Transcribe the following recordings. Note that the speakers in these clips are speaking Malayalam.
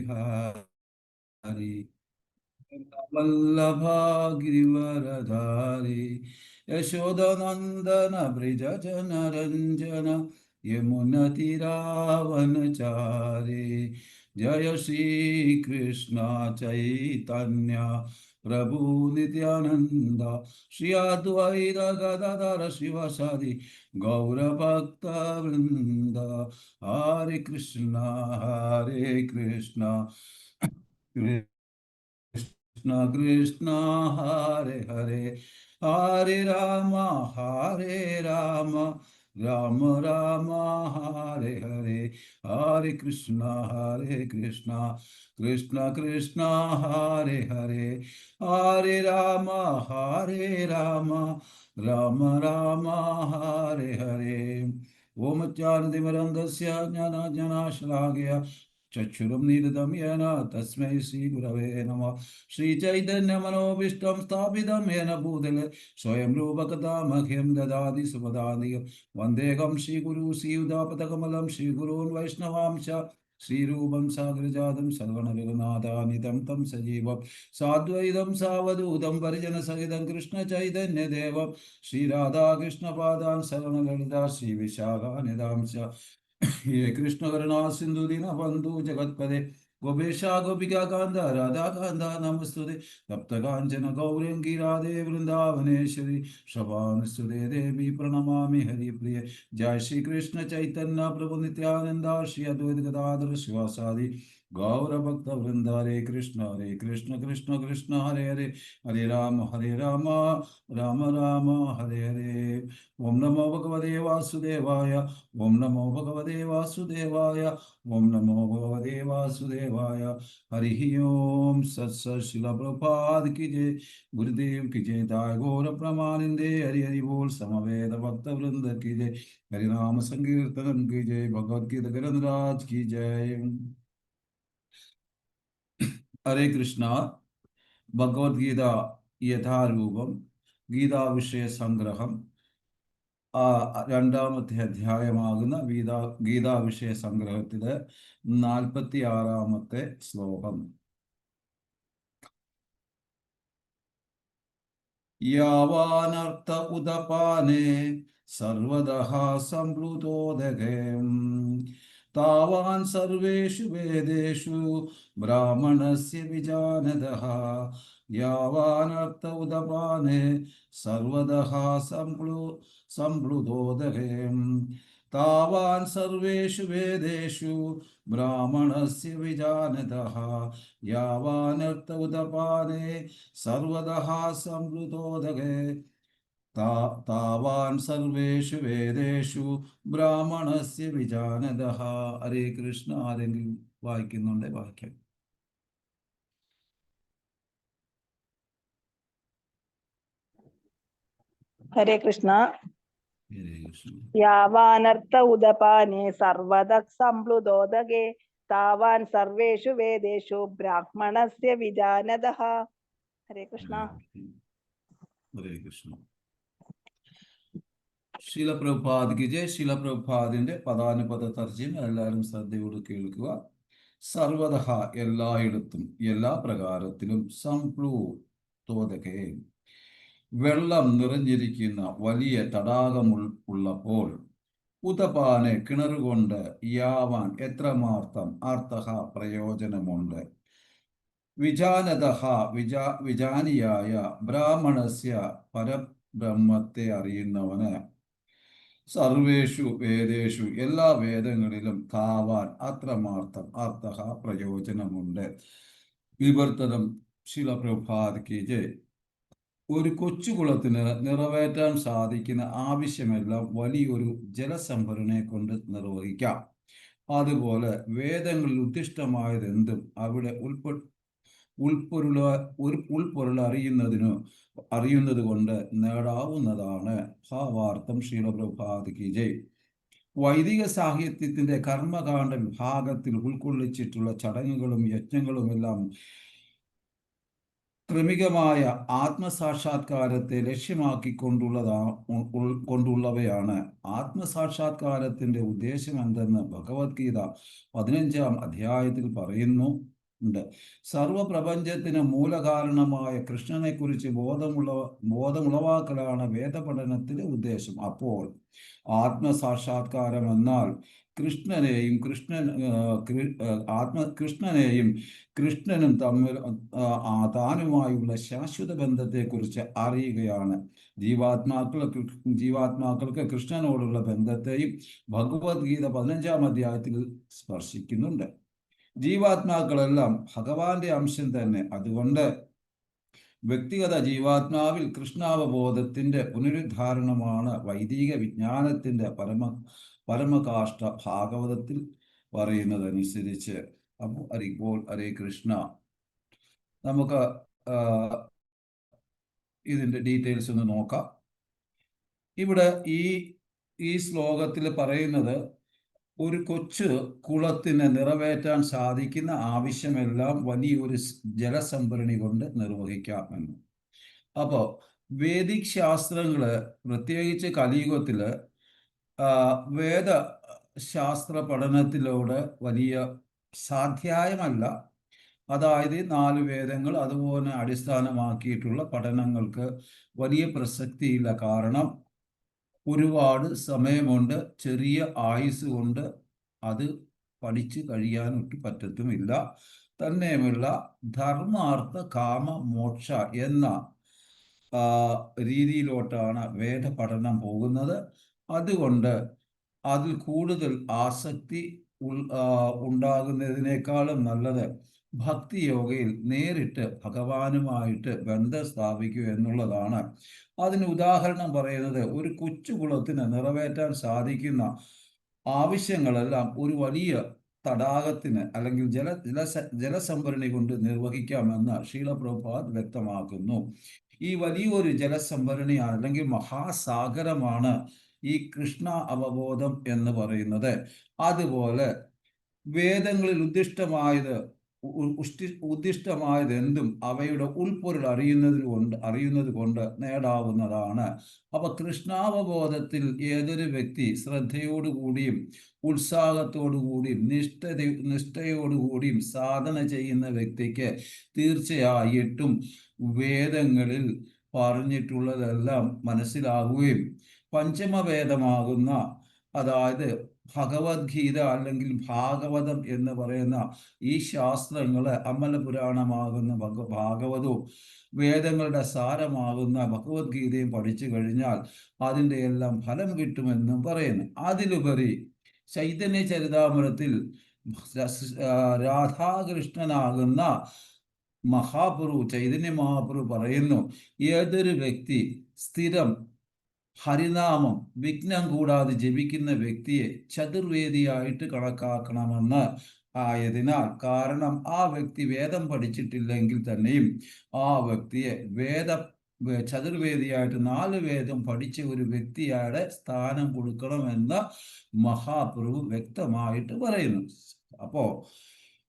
हरि वल्लभा गिरिवरधारी यशोदनन्दन ब्रिज जनरञ्जन यमुनतिरावनचारी जय श्री कृष्ण चैतन्य प्रभु नित्यानंद श्री अद्वैत गदाधर शिवसादि गौरभक्त वृंद हरे कृष्ण कृष्ण कृष्ण हरे हरे हरे राम राम राम हरे हरे हरे कृष्ण कृष्ण कृष्ण हरे हरे हरे राम राम राम हरे हरे ओम ज्ञानतिमिरन्धस्य ज्ञानाञ्जनशलाकया चक्षुरुन्मीलितं येन तस्मै श्रीगुरवे नमः श्रीचैतन्यमनोभीष्टं स्थापितं येन भूतले स्वयं रूपकथा मह्यं ददाति सुपदादिकं वन्देकं श्रीगुरु श्रीयुतापदकमलं श्रीगुरून् वैष्णवांश श्रीरूपं साग्रजातं सर्वणरघुनाथानितं तं सजीवं साद्वैतं सावधूतं परिजनसहितं कृष्णचैतन्यदेवं श्रीराधाकृष्णपादान् सर्वणललिता श्रीविशाखानिधांश ये कृष्ण करुणा सिंधु दीनबंधु जगत्पदे गोपेशा गोपिका कांद राधा कांद नमस्तुते तप्त कांचन गौरंगी राधे वृंदावनेश्वरी शभानुस्तुते देवी प्रणमामि हरिप्रिय जय श्री कृष्ण चैतन्य प्रभु नित्यानंद श्री अद्वैत गदाधर शिवासादि गौर भक्त वृंद हरे कृष्ण कृष्ण कृष्ण हरे हरे हरे राम राम राम हरे हरे ओम नमो भगवते वासुदेवाय ओम नमो भगवते वासुदेवाय ओम नमो भगवते वासुदेवाय हरि ओम सत्सत शिल प्रभात की जय गुरुदेव की जय ताय गौर प्रमानिंदे हरि हरि बोल समवेद भक्त वृंद की जय हरि नाम संकीर्तन की जय भगवद गीता ग्रंथराज की जय हरे कृष्णा ഭഗവത്ഗീത യഥാരൂപം ഗീതാ വിഷയ സംഗ്രഹം രണ്ടാമത്തെ അധ്യായമാകുന്ന ഗീതാ വിഷയ സംഗ്രഹത്തിലെ 46-ാമത്തെ ശ്ലോകം. യാവാനർത്ഥ ഉദപാനേ സർവദഃ സംപ്ലുതോദകേ താവാൻ സർവേഷു വേദേഷു ബ്രാഹ്മണസ്യ വിജാനതഃ യാവാനർത്ഥ ഉദപാനേ സർവദഃ സംപ്ലുതോദകേ താവാൻ സർവേഷു വേദേഷു ബ്രാഹ്മണസ്യ വിജാനതഃ യാവാനർത്ഥ ഉദപാനേ സർവദഃ സംപ്ലുതോദകേ താവാൻ സർവേഷു വേദേഷു ബ്രാഹ്മണസ്യ വിജാനതഃ. ഹരേ കൃഷ്ണ. ആരെങ്കിലും വായിക്കുന്നുണ്ട്? വായിക്കാം. ഹരേ കൃഷ്ണ. യാവാനർത്ഥ ഉദപാനേ സർവദഃ സംപ്ലുതോദകേ താവാൻ സർവേഷു വേദേഷു ബ്രാഹ്മണസ്യ വിജാനതഃ. ഹരേ കൃഷ്ണ. ഹരേ കൃഷ്ണ. ശീലപ്രഭുപാദിക്ക് ജയ. ശീലപ്രഭുപാദിന്റെ പദാനുപദ തർജ്ജിമ എല്ലാവരും ശ്രദ്ധയോട് കേൾക്കുക. സർവതഃ എല്ലായിടത്തും എല്ലാ പ്രകാരത്തിലും സംപ്ലൂതോദകേ വെള്ളം നിറഞ്ഞിരിക്കുന്ന വലിയ തടാകം ഉള്ളപ്പോൾ ഉദപാനെ കിണറുകൊണ്ട് യാവാൻ എത്രമാത്രം അർത്ഥ പ്രയോജനമുണ്ട് വിജാനതഃ വിജാനിയായ ബ്രാഹ്മണസ്യ പരബ്രഹ്മത്തെ അറിയുന്നവന് സർവേഷു വേദേഷു എല്ലാ വേദങ്ങളിലും താവാൻ അത്രമാത്രം അർത്ഥ പ്രയോജനമുണ്ട്. വിവർത്തനം ശിലപ്രഭാത് കി ജയ്. ഒരു കൊച്ചുകുളത്തിന് നിറവേറ്റാൻ സാധിക്കുന്ന ആവശ്യമെല്ലാം വലിയൊരു ജലസംഭരണിയെ കൊണ്ട് നിർവഹിക്കാം. അതുപോലെ വേദങ്ങളിൽ ഉദ്ദിഷ്ടമായതെന്തും അവിടെ ഉൾപ്പൊരുൾ അറിയുന്നത് കൊണ്ട് നേടാവുന്നതാണ്. ഭാവാർത്ഥം ശീലപ്രഭാത് കി ജയ്. വൈദിക സാഹിത്യത്തിന്റെ കർമ്മകാണ്ഡ വിഭാഗത്തിൽ ഉൾക്കൊള്ളിച്ചിട്ടുള്ള ചടങ്ങുകളും യജ്ഞങ്ങളുമെല്ലാം ക്രമികമായ ആത്മസാക്ഷാത്കാരത്തെ കൊണ്ടുള്ളവയാണ്. ആത്മസാക്ഷാത്കാരത്തിന്റെ ഉദ്ദേശം എന്തെന്ന് ഭഗവത്ഗീത 15-ാം അധ്യായത്തിൽ പറയുന്നുണ്ട്. സർവപ്രപഞ്ചത്തിന് മൂലകാരണമായ കൃഷ്ണനെക്കുറിച്ച് ബോധമുളവാക്കലാണ് വേദപഠനത്തിലെ ഉദ്ദേശം. അപ്പോൾ ആത്മസാക്ഷാത്കാരം എന്നാൽ കൃഷ്ണനെയും കൃഷ്ണനും തമ്മിൽ താനുമായുള്ള ശാശ്വത ബന്ധത്തെക്കുറിച്ച് അറിയുകയാണ്. ജീവാത്മാക്കൾക്ക് കൃഷ്ണനോടുള്ള ബന്ധത്തെയും ഭഗവത്ഗീത 15-ാം അധ്യായത്തിൽ സ്പർശിക്കുന്നുണ്ട്. ജീവാത്മാക്കളെല്ലാം ഭഗവാന്റെ അംശം തന്നെ. അതുകൊണ്ട് വ്യക്തിഗത ജീവാത്മാവിൽ കൃഷ്ണാവബോധത്തിന്റെ പുനരുദ്ധാരണമാണ് വൈദിക വിജ്ഞാനത്തിന്റെ പരമകാഷ്ഠ. ഭാഗവതത്തിൽ പറയുന്നതനുസരിച്ച്. അപ്പോൾ ഹരേ കൃഷ്ണ. നമുക്ക് ഇതിന്റെ ഡീറ്റെയിൽസ് ഒന്ന് നോക്കാം. ഇവിടെ ഈ ശ്ലോകത്തിൽ പറയുന്നത് ഒരു കൊച്ചു കുളത്തിന് നിറവേറ്റാൻ സാധിക്കുന്ന ആവശ്യമെല്ലാം വലിയൊരു ജലസംഭരണി കൊണ്ട് നിർവഹിക്കാമെന്ന്. അപ്പോൾ വേദിക് ശാസ്ത്രങ്ങള്, പ്രത്യേകിച്ച് കലിയുഗത്തില് വേദശാസ്ത്ര പഠനത്തിലൂടെ വലിയ സാധ്യായമല്ല. അതായത് 4 വേദങ്ങൾ അതുപോലെ അടിസ്ഥാനമാക്കിയിട്ടുള്ള പഠനങ്ങൾക്ക് വലിയ പ്രസക്തിയില്ല. കാരണം ഒരുപാട് സമയമുണ്ട്, ചെറിയ ആയുസ് കൊണ്ട് അത് പഠിച്ചു കഴിയാനൊട്ട് പറ്റത്തുമില്ല. തന്നെയുമല്ല, ധർമാർത്ഥ കാമ മോക്ഷ എന്ന രീതിയിലോട്ടാണ് വേദപഠനം പോകുന്നത്. അതുകൊണ്ട് അതിൽ കൂടുതൽ ആസക്തി ഉണ്ടാകുന്നതിനേക്കാളും നല്ലത് ഭക്തിയോഗയിൽ നേരിട്ട് ഭഗവാനുമായിട്ട് ബന്ധം സ്ഥാപിക്കുക എന്നുള്ളതാണ്. അതിന് ഉദാഹരണം പറയുന്നത്, ഒരു കൊച്ചു കുളത്തിന് നിറവേറ്റാൻ സാധിക്കുന്ന ആവശ്യങ്ങളെല്ലാം ഒരു വലിയ തടാകത്തിന് അല്ലെങ്കിൽ ജലസംഭരണി കൊണ്ട് നിർവഹിക്കാമെന്ന് ശ്രീല പ്രഭുപാദ് വ്യക്തമാക്കുന്നു. ഈ വലിയൊരു ജലസംഭരണി അല്ലെങ്കിൽ മഹാസാഗരമാണ് ഈ കൃഷ്ണ അവബോധം എന്ന് പറയുന്നത്. അതുപോലെ വേദങ്ങളിൽ ഉദ്ദിഷ്ടമായത് എന്തും അവയുടെ ഉൾപ്പൊരുൾ അറിയുന്നത് കൊണ്ട് നേടാവുന്നതാണ്. അപ്പൊ കൃഷ്ണാവബോധത്തിൽ ഏതൊരു വ്യക്തി ശ്രദ്ധയോടുകൂടിയും ഉത്സാഹത്തോടുകൂടിയും നിഷ്ഠയോടുകൂടിയും സാധന ചെയ്യുന്ന വ്യക്തിക്ക് തീർച്ചയായിട്ടും വേദങ്ങളിൽ പറഞ്ഞിട്ടുള്ളതെല്ലാം മനസ്സിലാകുകയും പഞ്ചമവേദമാകുന്ന, അതായത് ഭഗവത്ഗീത അല്ലെങ്കിൽ ഭാഗവതം എന്ന് പറയുന്ന ഈ ശാസ്ത്രങ്ങള്, അമലപുരാണമാകുന്ന ഭാഗവതവും വേദങ്ങളുടെ സാരമാകുന്ന ഭഗവത്ഗീതയും പഠിച്ചു കഴിഞ്ഞാൽ അതിൻ്റെ എല്ലാം ഫലം കിട്ടുമെന്നും പറയുന്നു. അതിലുപരി ചൈതന്യ ചരിതാമൃതത്തിൽ രാധാകൃഷ്ണനാകുന്ന ചൈതന്യ മഹാപ്രഭു പറയുന്നു, ഏതൊരു വ്യക്തി സ്ഥിരം ഹരിനാമം വിഘ്നം കൂടാതെ ജപിക്കുന്ന വ്യക്തിയെ ചതുർവേദിയായിട്ട് കണക്കാക്കണമെന്ന്. ആയതിനാൽ, കാരണം ആ വ്യക്തി വേദം പഠിച്ചിട്ടില്ലെങ്കിൽ തന്നെയും ആ വ്യക്തിയെ ചതുർവേദിയായിട്ട് 4 വേദം പഠിച്ച ഒരു വ്യക്തിയുടെ സ്ഥാനം കൊടുക്കണമെന്ന് മഹാപ്രഭു വ്യക്തമായിട്ട് പറയുന്നു. അപ്പോ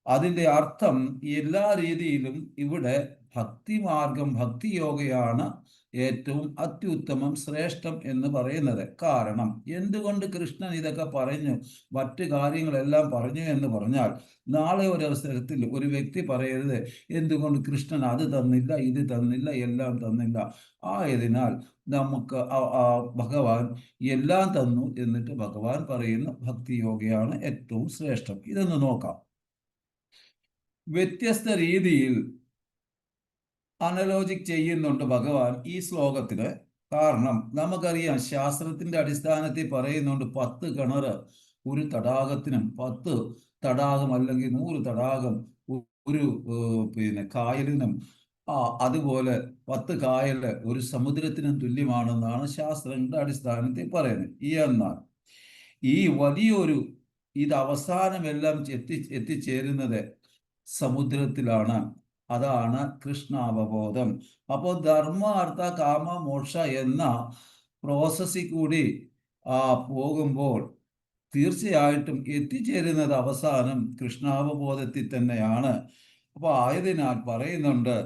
അതിൻ്റെ അർത്ഥം എല്ലാ രീതിയിലും ഇവിടെ ഭക്തിമാർഗം, ഭക്തിയോഗയാണ് ഏറ്റവും അത്യുത്തമം, ശ്രേഷ്ഠം എന്ന് പറയുന്നത്. കാരണം എന്തുകൊണ്ട് കൃഷ്ണൻ ഇതൊക്കെ പറഞ്ഞു, മറ്റു കാര്യങ്ങളെല്ലാം പറഞ്ഞു എന്ന് പറഞ്ഞാൽ, നാളെ ഒരു അവസരത്തിൽ ഒരു വ്യക്തി പറയരുത് എന്തുകൊണ്ട് കൃഷ്ണൻ അത് തന്നില്ല, ഇത് തന്നില്ല, എല്ലാം തന്നില്ല. ആയതിനാൽ നമുക്ക് ഭഗവാൻ എല്ലാം തന്നു എന്നിട്ട് ഭഗവാൻ പറയുന്ന ഭക്തിയോഗയാണ് ഏറ്റവും ശ്രേഷ്ഠം. ഇതൊന്ന് നോക്കാം. വ്യത്യസ്ത രീതിയിൽ അനലോജിക് ചെയ്യുന്നുണ്ട് ഭഗവാൻ ഈ ശ്ലോകത്തില്. കാരണം നമുക്കറിയാം, ശാസ്ത്രത്തിന്റെ അടിസ്ഥാനത്തിൽ പറയുന്നുണ്ട് 10 കിണർ ഒരു തടാകത്തിനും, 10 തടാകം അല്ലെങ്കിൽ 100 തടാകം ഒരു കായലിനും, അതുപോലെ 10 കായല് ഒരു സമുദ്രത്തിനും തുല്യമാണെന്നാണ് ശാസ്ത്രങ്ങളുടെ അടിസ്ഥാനത്തിൽ പറയുന്നത്. എന്നാൽ ഈ വലിയൊരു ഇത് അവസാനമെല്ലാം എത്തിച്ചേരുന്നത് സമുദ്രത്തിലാണ്. അതാണ് കൃഷ്ണാവബോധം. അപ്പോൾ ധർമ്മ അർത്ഥ കാമ മോക്ഷ എന്ന പ്രോസസ്സിൽ കൂടി പോകുമ്പോൾ തീർച്ചയായിട്ടും എത്തിച്ചേരുന്നത് അവസാനം കൃഷ്ണാവബോധത്തിൽ തന്നെയാണ്. അപ്പോൾ ആയതിനാൽ പറയുന്നുണ്ട്,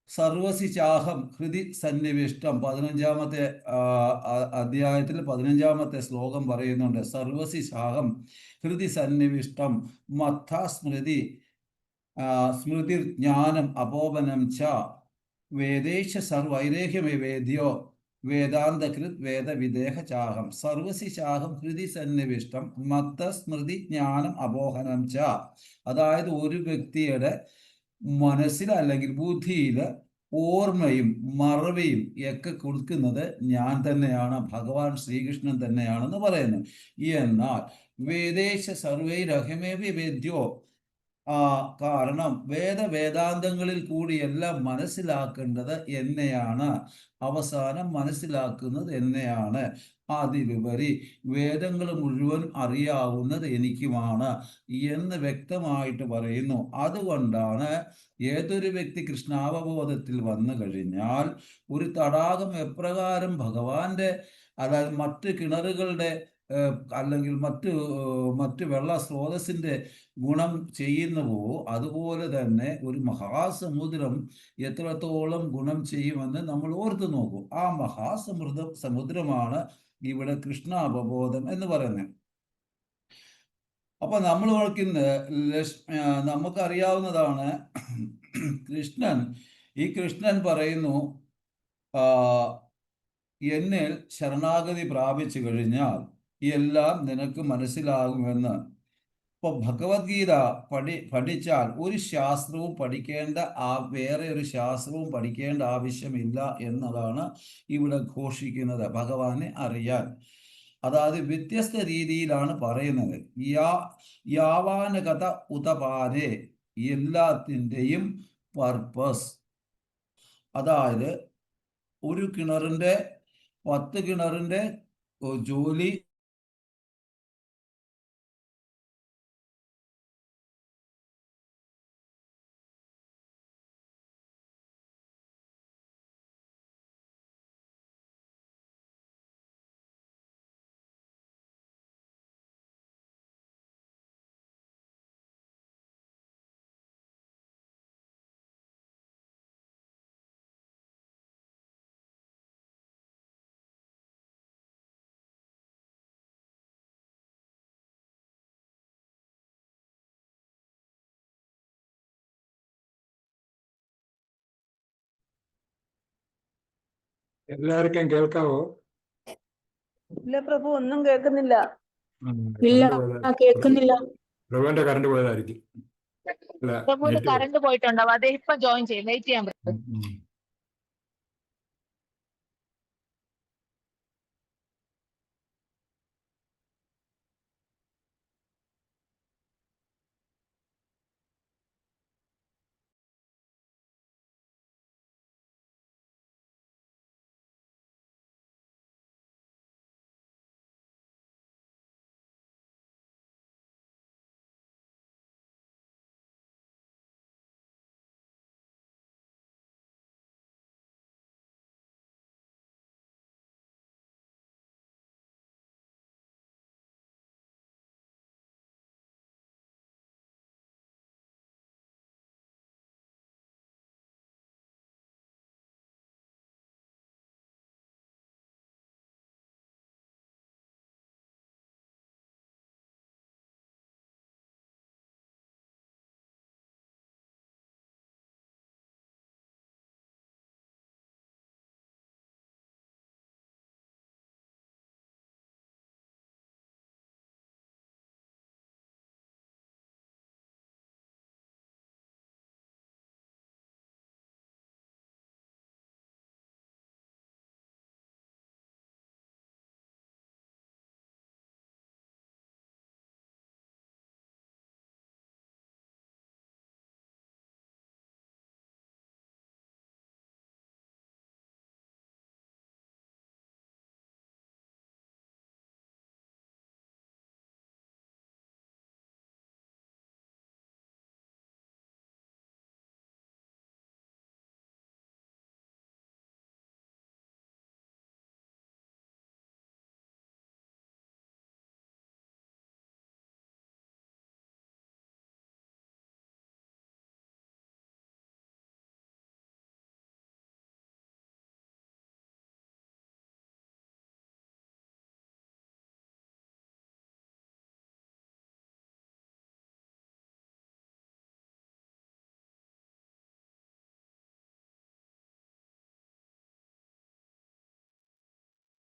സർവസി ചാഹം ഹൃദി സന്നിവിഷ്ടം 15-ാമത്തെ അധ്യായത്തിൽ 15-ാമത്തെ ശ്ലോകം പറയുന്നുണ്ട്. സർവസി ചാഹം ഹൃദി സന്നിവിഷ്ടം മത്ത സ്മൃതി സ്മൃതി ജ്ഞാനം അപോപനം ച വേദേശ സർവൈരേഹ്യമേ വേദ്യോ വേദാന്തകൃത് വേദവിദേഹ ചാഹം സർവസി ചാഹം ഹൃദി സന്നിവിഷ്ടം മത്ത സ്മൃതി ജ്ഞാനം അപോഹനം ച. അതായത് ഒരു വ്യക്തിയുടെ മനസ്സിൽ അല്ലെങ്കിൽ ബുദ്ധിയിൽ ഓർമ്മയും മറവിയും ഒക്കെ കൊടുക്കുന്നത് ഞാൻ തന്നെയാണ്, ഭഗവാൻ ശ്രീകൃഷ്ണൻ തന്നെയാണെന്ന് പറയുന്നു. എന്നാൽ വേദേശ സർവൈരഹമേവി വേദ്യോ കാരണം വേദാന്തങ്ങളിൽ കൂടിയെല്ലാം മനസ്സിലാക്കേണ്ടത് എന്നെയാണ്, അവസാനം മനസ്സിലാക്കുന്നത് എന്നെയാണ്. അതിലുപരി വേദങ്ങൾ മുഴുവൻ അറിയാവുന്നത് എനിക്കുമാണ് എന്ന് വ്യക്തമായിട്ട് പറയുന്നു. അതുകൊണ്ടാണ് ഏതൊരു വ്യക്തി കൃഷ്ണാവബോധത്തിൽ വന്നു കഴിഞ്ഞാൽ ഒരു തടാകം എപ്രകാരം ഭഗവാന്റെ, അതായത് മറ്റ് കിണറുകളുടെ അല്ലെങ്കിൽ മറ്റ് വെള്ള സ്രോതസ്സിന്റെ ഗുണം ചെയ്യുന്നുവോ അതുപോലെ തന്നെ ഒരു മഹാസമുദ്രം എത്രത്തോളം ഗുണം ചെയ്യുമെന്ന് നമ്മൾ ഓർത്തു നോക്കൂ. ആ സമുദ്രമാണ് ഇവിടെ കൃഷ്ണാവബോധം എന്ന് പറയുന്നത്. അപ്പൊ നമ്മൾ ഓർക്കുന്നത് നമുക്കറിയാവുന്നതാണ്, കൃഷ്ണൻ പറയുന്നു എന്നിൽ ശരണാഗതി പ്രാപിച്ചു കഴിഞ്ഞാൽ എല്ലാം നിനക്ക് മനസ്സിലാകുമെന്ന്. ഇപ്പൊ ഭഗവത്ഗീത പഠിച്ചാൽ ഒരു ശാസ്ത്രവും വേറെ ഒരു ശാസ്ത്രവും പഠിക്കേണ്ട ആവശ്യമില്ല എന്നതാണ് ഇവിടെ ഘോഷിക്കുന്നത്. ഭഗവാനെ അറിയാൻ, അതായത് വ്യത്യസ്ത രീതിയിലാണ് പറയുന്നത്. യാവാനകഥ ഉതപാനെ, എല്ലാത്തിൻ്റെയും പർപ്പസ്. അതായത് ഒരു കിണറിന്റെ 10 കിണറിന്റെ ജോലി എല്ലാവർക്കും കേൾക്കാവോ? ഇല്ല പ്രഭു, ഒന്നും കേൾക്കുന്നില്ല. ഇല്ല, കേൾക്കുന്നില്ല. പ്രഭുവിന്റെ കറണ്ട് പോയതായിരിക്കും. പ്രഭുവിന്റെ കറണ്ട് പോയിട്ടുണ്ടാവും, അദ്ദേഹം ഇപ്പൊ ജോയിൻ ചെയ്യും, വെയിറ്റ് ചെയ്യാൻ പറ്റും.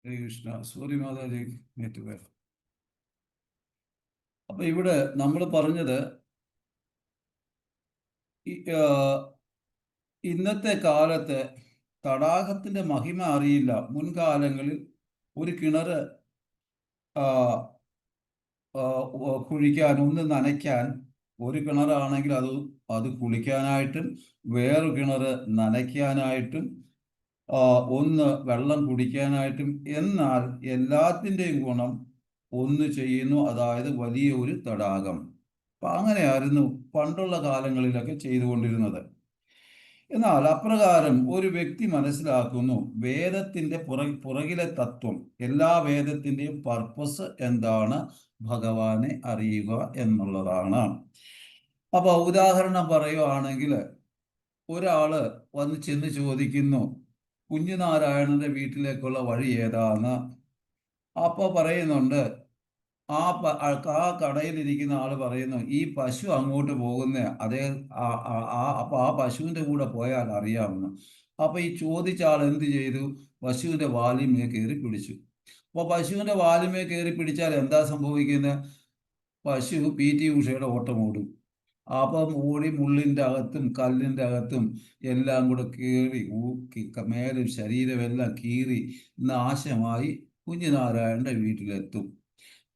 ഹരേ കൃഷ്ണ. Sorry Mataji, net. അപ്പൊ ഇവിടെ നമ്മൾ പറഞ്ഞത് ഇന്നത്തെ കാലത്ത് തടാകത്തിന്റെ മഹിമ അറിയില്ല. മുൻകാലങ്ങളിൽ ഒരു കിണറ് കുഴിക്കാൻ, ഒന്ന് നനയ്ക്കാൻ ഒരു കിണറാണെങ്കിൽ അത് കുളിക്കാനായിട്ടും വേറൊരു കിണറ് നനയ്ക്കാനായിട്ടും ഒന്ന് വെള്ളം കുടിക്കാനായിട്ടും, എന്നാൽ എല്ലാത്തിൻ്റെയും ഗുണം ഒന്ന് ചെയ്യുന്നു, അതായത് വലിയ ഒരു തടാകം. അപ്പൊ അങ്ങനെയായിരുന്നു പണ്ടുള്ള കാലങ്ങളിലൊക്കെ ചെയ്തുകൊണ്ടിരുന്നത്. എന്നാൽ അപ്രകാരം ഒരു വ്യക്തി മനസ്സിലാക്കുന്നു വേദത്തിന്റെ പുറകിലെ തത്വം, എല്ലാ വേദത്തിന്റെയും പർപ്പസ് എന്താണ്, ഭഗവാനെ അറിയുക എന്നുള്ളതാണ്. അപ്പൊ ഉദാഹരണം പറയുവാണെങ്കിൽ, ഒരാള് വന്ന് ചെന്ന് ചോദിക്കുന്നു കുഞ്ഞുനാരായണന്റെ വീട്ടിലേക്കുള്ള വഴി ഏതാന്ന്. അപ്പൊ പറയുന്നുണ്ട്, ആ കടയിലിരിക്കുന്ന ആള് പറയുന്നു, ഈ പശു അങ്ങോട്ട് പോകുന്ന അതേ അപ്പൊ ആ പശുവിന്റെ കൂടെ പോയാൽ അറിയാമെന്ന്. അപ്പൊ ഈ ചോദിച്ച ആൾ എന്ത് ചെയ്തു? പശുവിന്റെ വാലിന്മേ കയറി പിടിച്ചു. അപ്പൊ പശുവിന്റെ വാലിന്മേ കയറി പിടിച്ചാൽ എന്താ സംഭവിക്കുന്നത്? പശു PT ഉഷയുടെ ഓട്ടം ഓടും. അപ്പം ഓടി മുള്ളിൻ്റെ അകത്തും കല്ലിൻ്റെ അകത്തും എല്ലാം കൂടെ കീറി മേലും ശരീരമെല്ലാം കീറി നാശമായി കുഞ്ഞുനാരായണന്റെ വീട്ടിലെത്തും.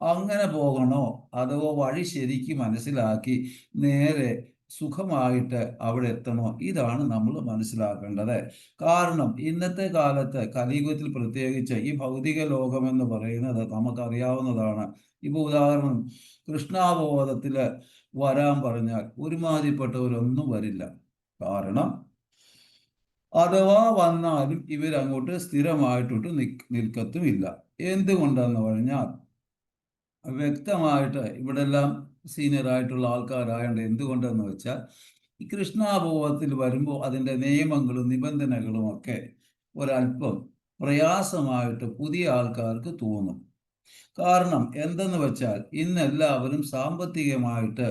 അങ്ങനെ പോകണോ, അതോ വഴി ശരിക്കും മനസ്സിലാക്കി നേരെ സുഖമായിട്ട് അവിടെ എത്തണോ? ഇതാണ് നമ്മൾ മനസ്സിലാക്കേണ്ടത്. കാരണം ഇന്നത്തെ കാലത്ത് കലിയുഗത്തിൽ പ്രത്യേകിച്ച് ഈ ഭൗതിക ലോകമെന്ന് പറയുന്നത് നമുക്കറിയാവുന്നതാണ്. ഇപ്പൊ ഉദാഹരണം, കൃഷ്ണാവബോധത്തിൽ വരാൻ പറഞ്ഞാൽ ഒരുമാതിരിപ്പെട്ടവരൊന്നും വരില്ല. കാരണം അഥവാ വന്നാലും ഇവരങ്ങോട്ട് സ്ഥിരമായിട്ടോട്ട് നിൽക്കത്തുമില്ല. എന്തുകൊണ്ടെന്ന് പറഞ്ഞാൽ വ്യക്തമായിട്ട് ഇവിടെ എല്ലാം സീനിയർ ആയിട്ടുള്ള ആൾക്കാരായതുകൊണ്ട്, എന്തുകൊണ്ടെന്ന് വെച്ചാൽ ഈ കൃഷ്ണാവബോധത്തിൽ വരുമ്പോൾ അതിൻ്റെ നിയമങ്ങളും നിബന്ധനകളും ഒക്കെ ഒരല്പം പ്രയാസമായിട്ട് പുതിയ ആൾക്കാർക്ക് തോന്നും. കാരണം എന്തെന്ന് വെച്ചാൽ ഇന്ന് എല്ലാവരും സാമ്പത്തികമായിട്ട്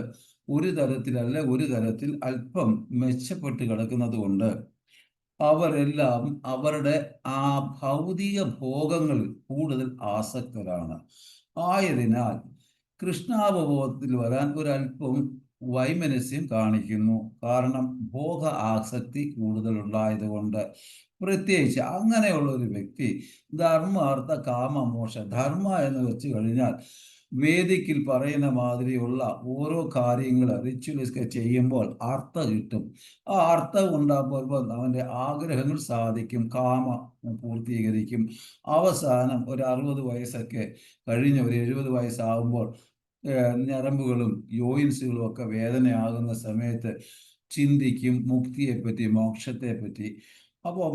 ഒരു തരത്തിലല്ല ഒരു തരത്തിൽ അല്പം മെച്ചപ്പെട്ട് കിടക്കുന്നത് കൊണ്ട് അവരെല്ലാം അവരുടെ ആ ഭൗതിക ഭോഗങ്ങളിൽ കൂടുതൽ ആസക്തരാണ്. ആയതിനാൽ കൃഷ്ണാവബോധത്തിൽ വരാൻ ഒരല്പം വൈമനസ്യം കാണിക്കുന്നു. കാരണം ഭോഗ ആസക്തി കൂടുതലുണ്ടായതുകൊണ്ട്. പ്രത്യേകിച്ച് അങ്ങനെയുള്ള ഒരു വ്യക്തി ധർമ്മ അർത്ഥ കാമ മോക്ഷ, ധർമ്മ എന്ന് വെച്ച് കഴിഞ്ഞാൽ വേദിക്കിൽ പറയുന്ന മാതിരിയുള്ള ഓരോ കാര്യങ്ങൾ റിച്വൽസ് ചെയ്യുമ്പോൾ അർത്ഥം കിട്ടും. ആ അർത്ഥം ഉണ്ടാകുമ്പോൾ അവൻ്റെ ആഗ്രഹങ്ങൾ സാധിക്കും, കാമ പൂർത്തീകരിക്കും. അവസാനം ഒരു 60 വയസ്സൊക്കെ കഴിഞ്ഞ് ഒരു 70 വയസ്സാകുമ്പോൾ ഞരമ്പുകളും യോയിൻസുകളും ഒക്കെ വേദനയാകുന്ന സമയത്ത് ചിന്തിക്കും മുക്തിയെപ്പറ്റി, മോക്ഷത്തെപ്പറ്റി. അപ്പം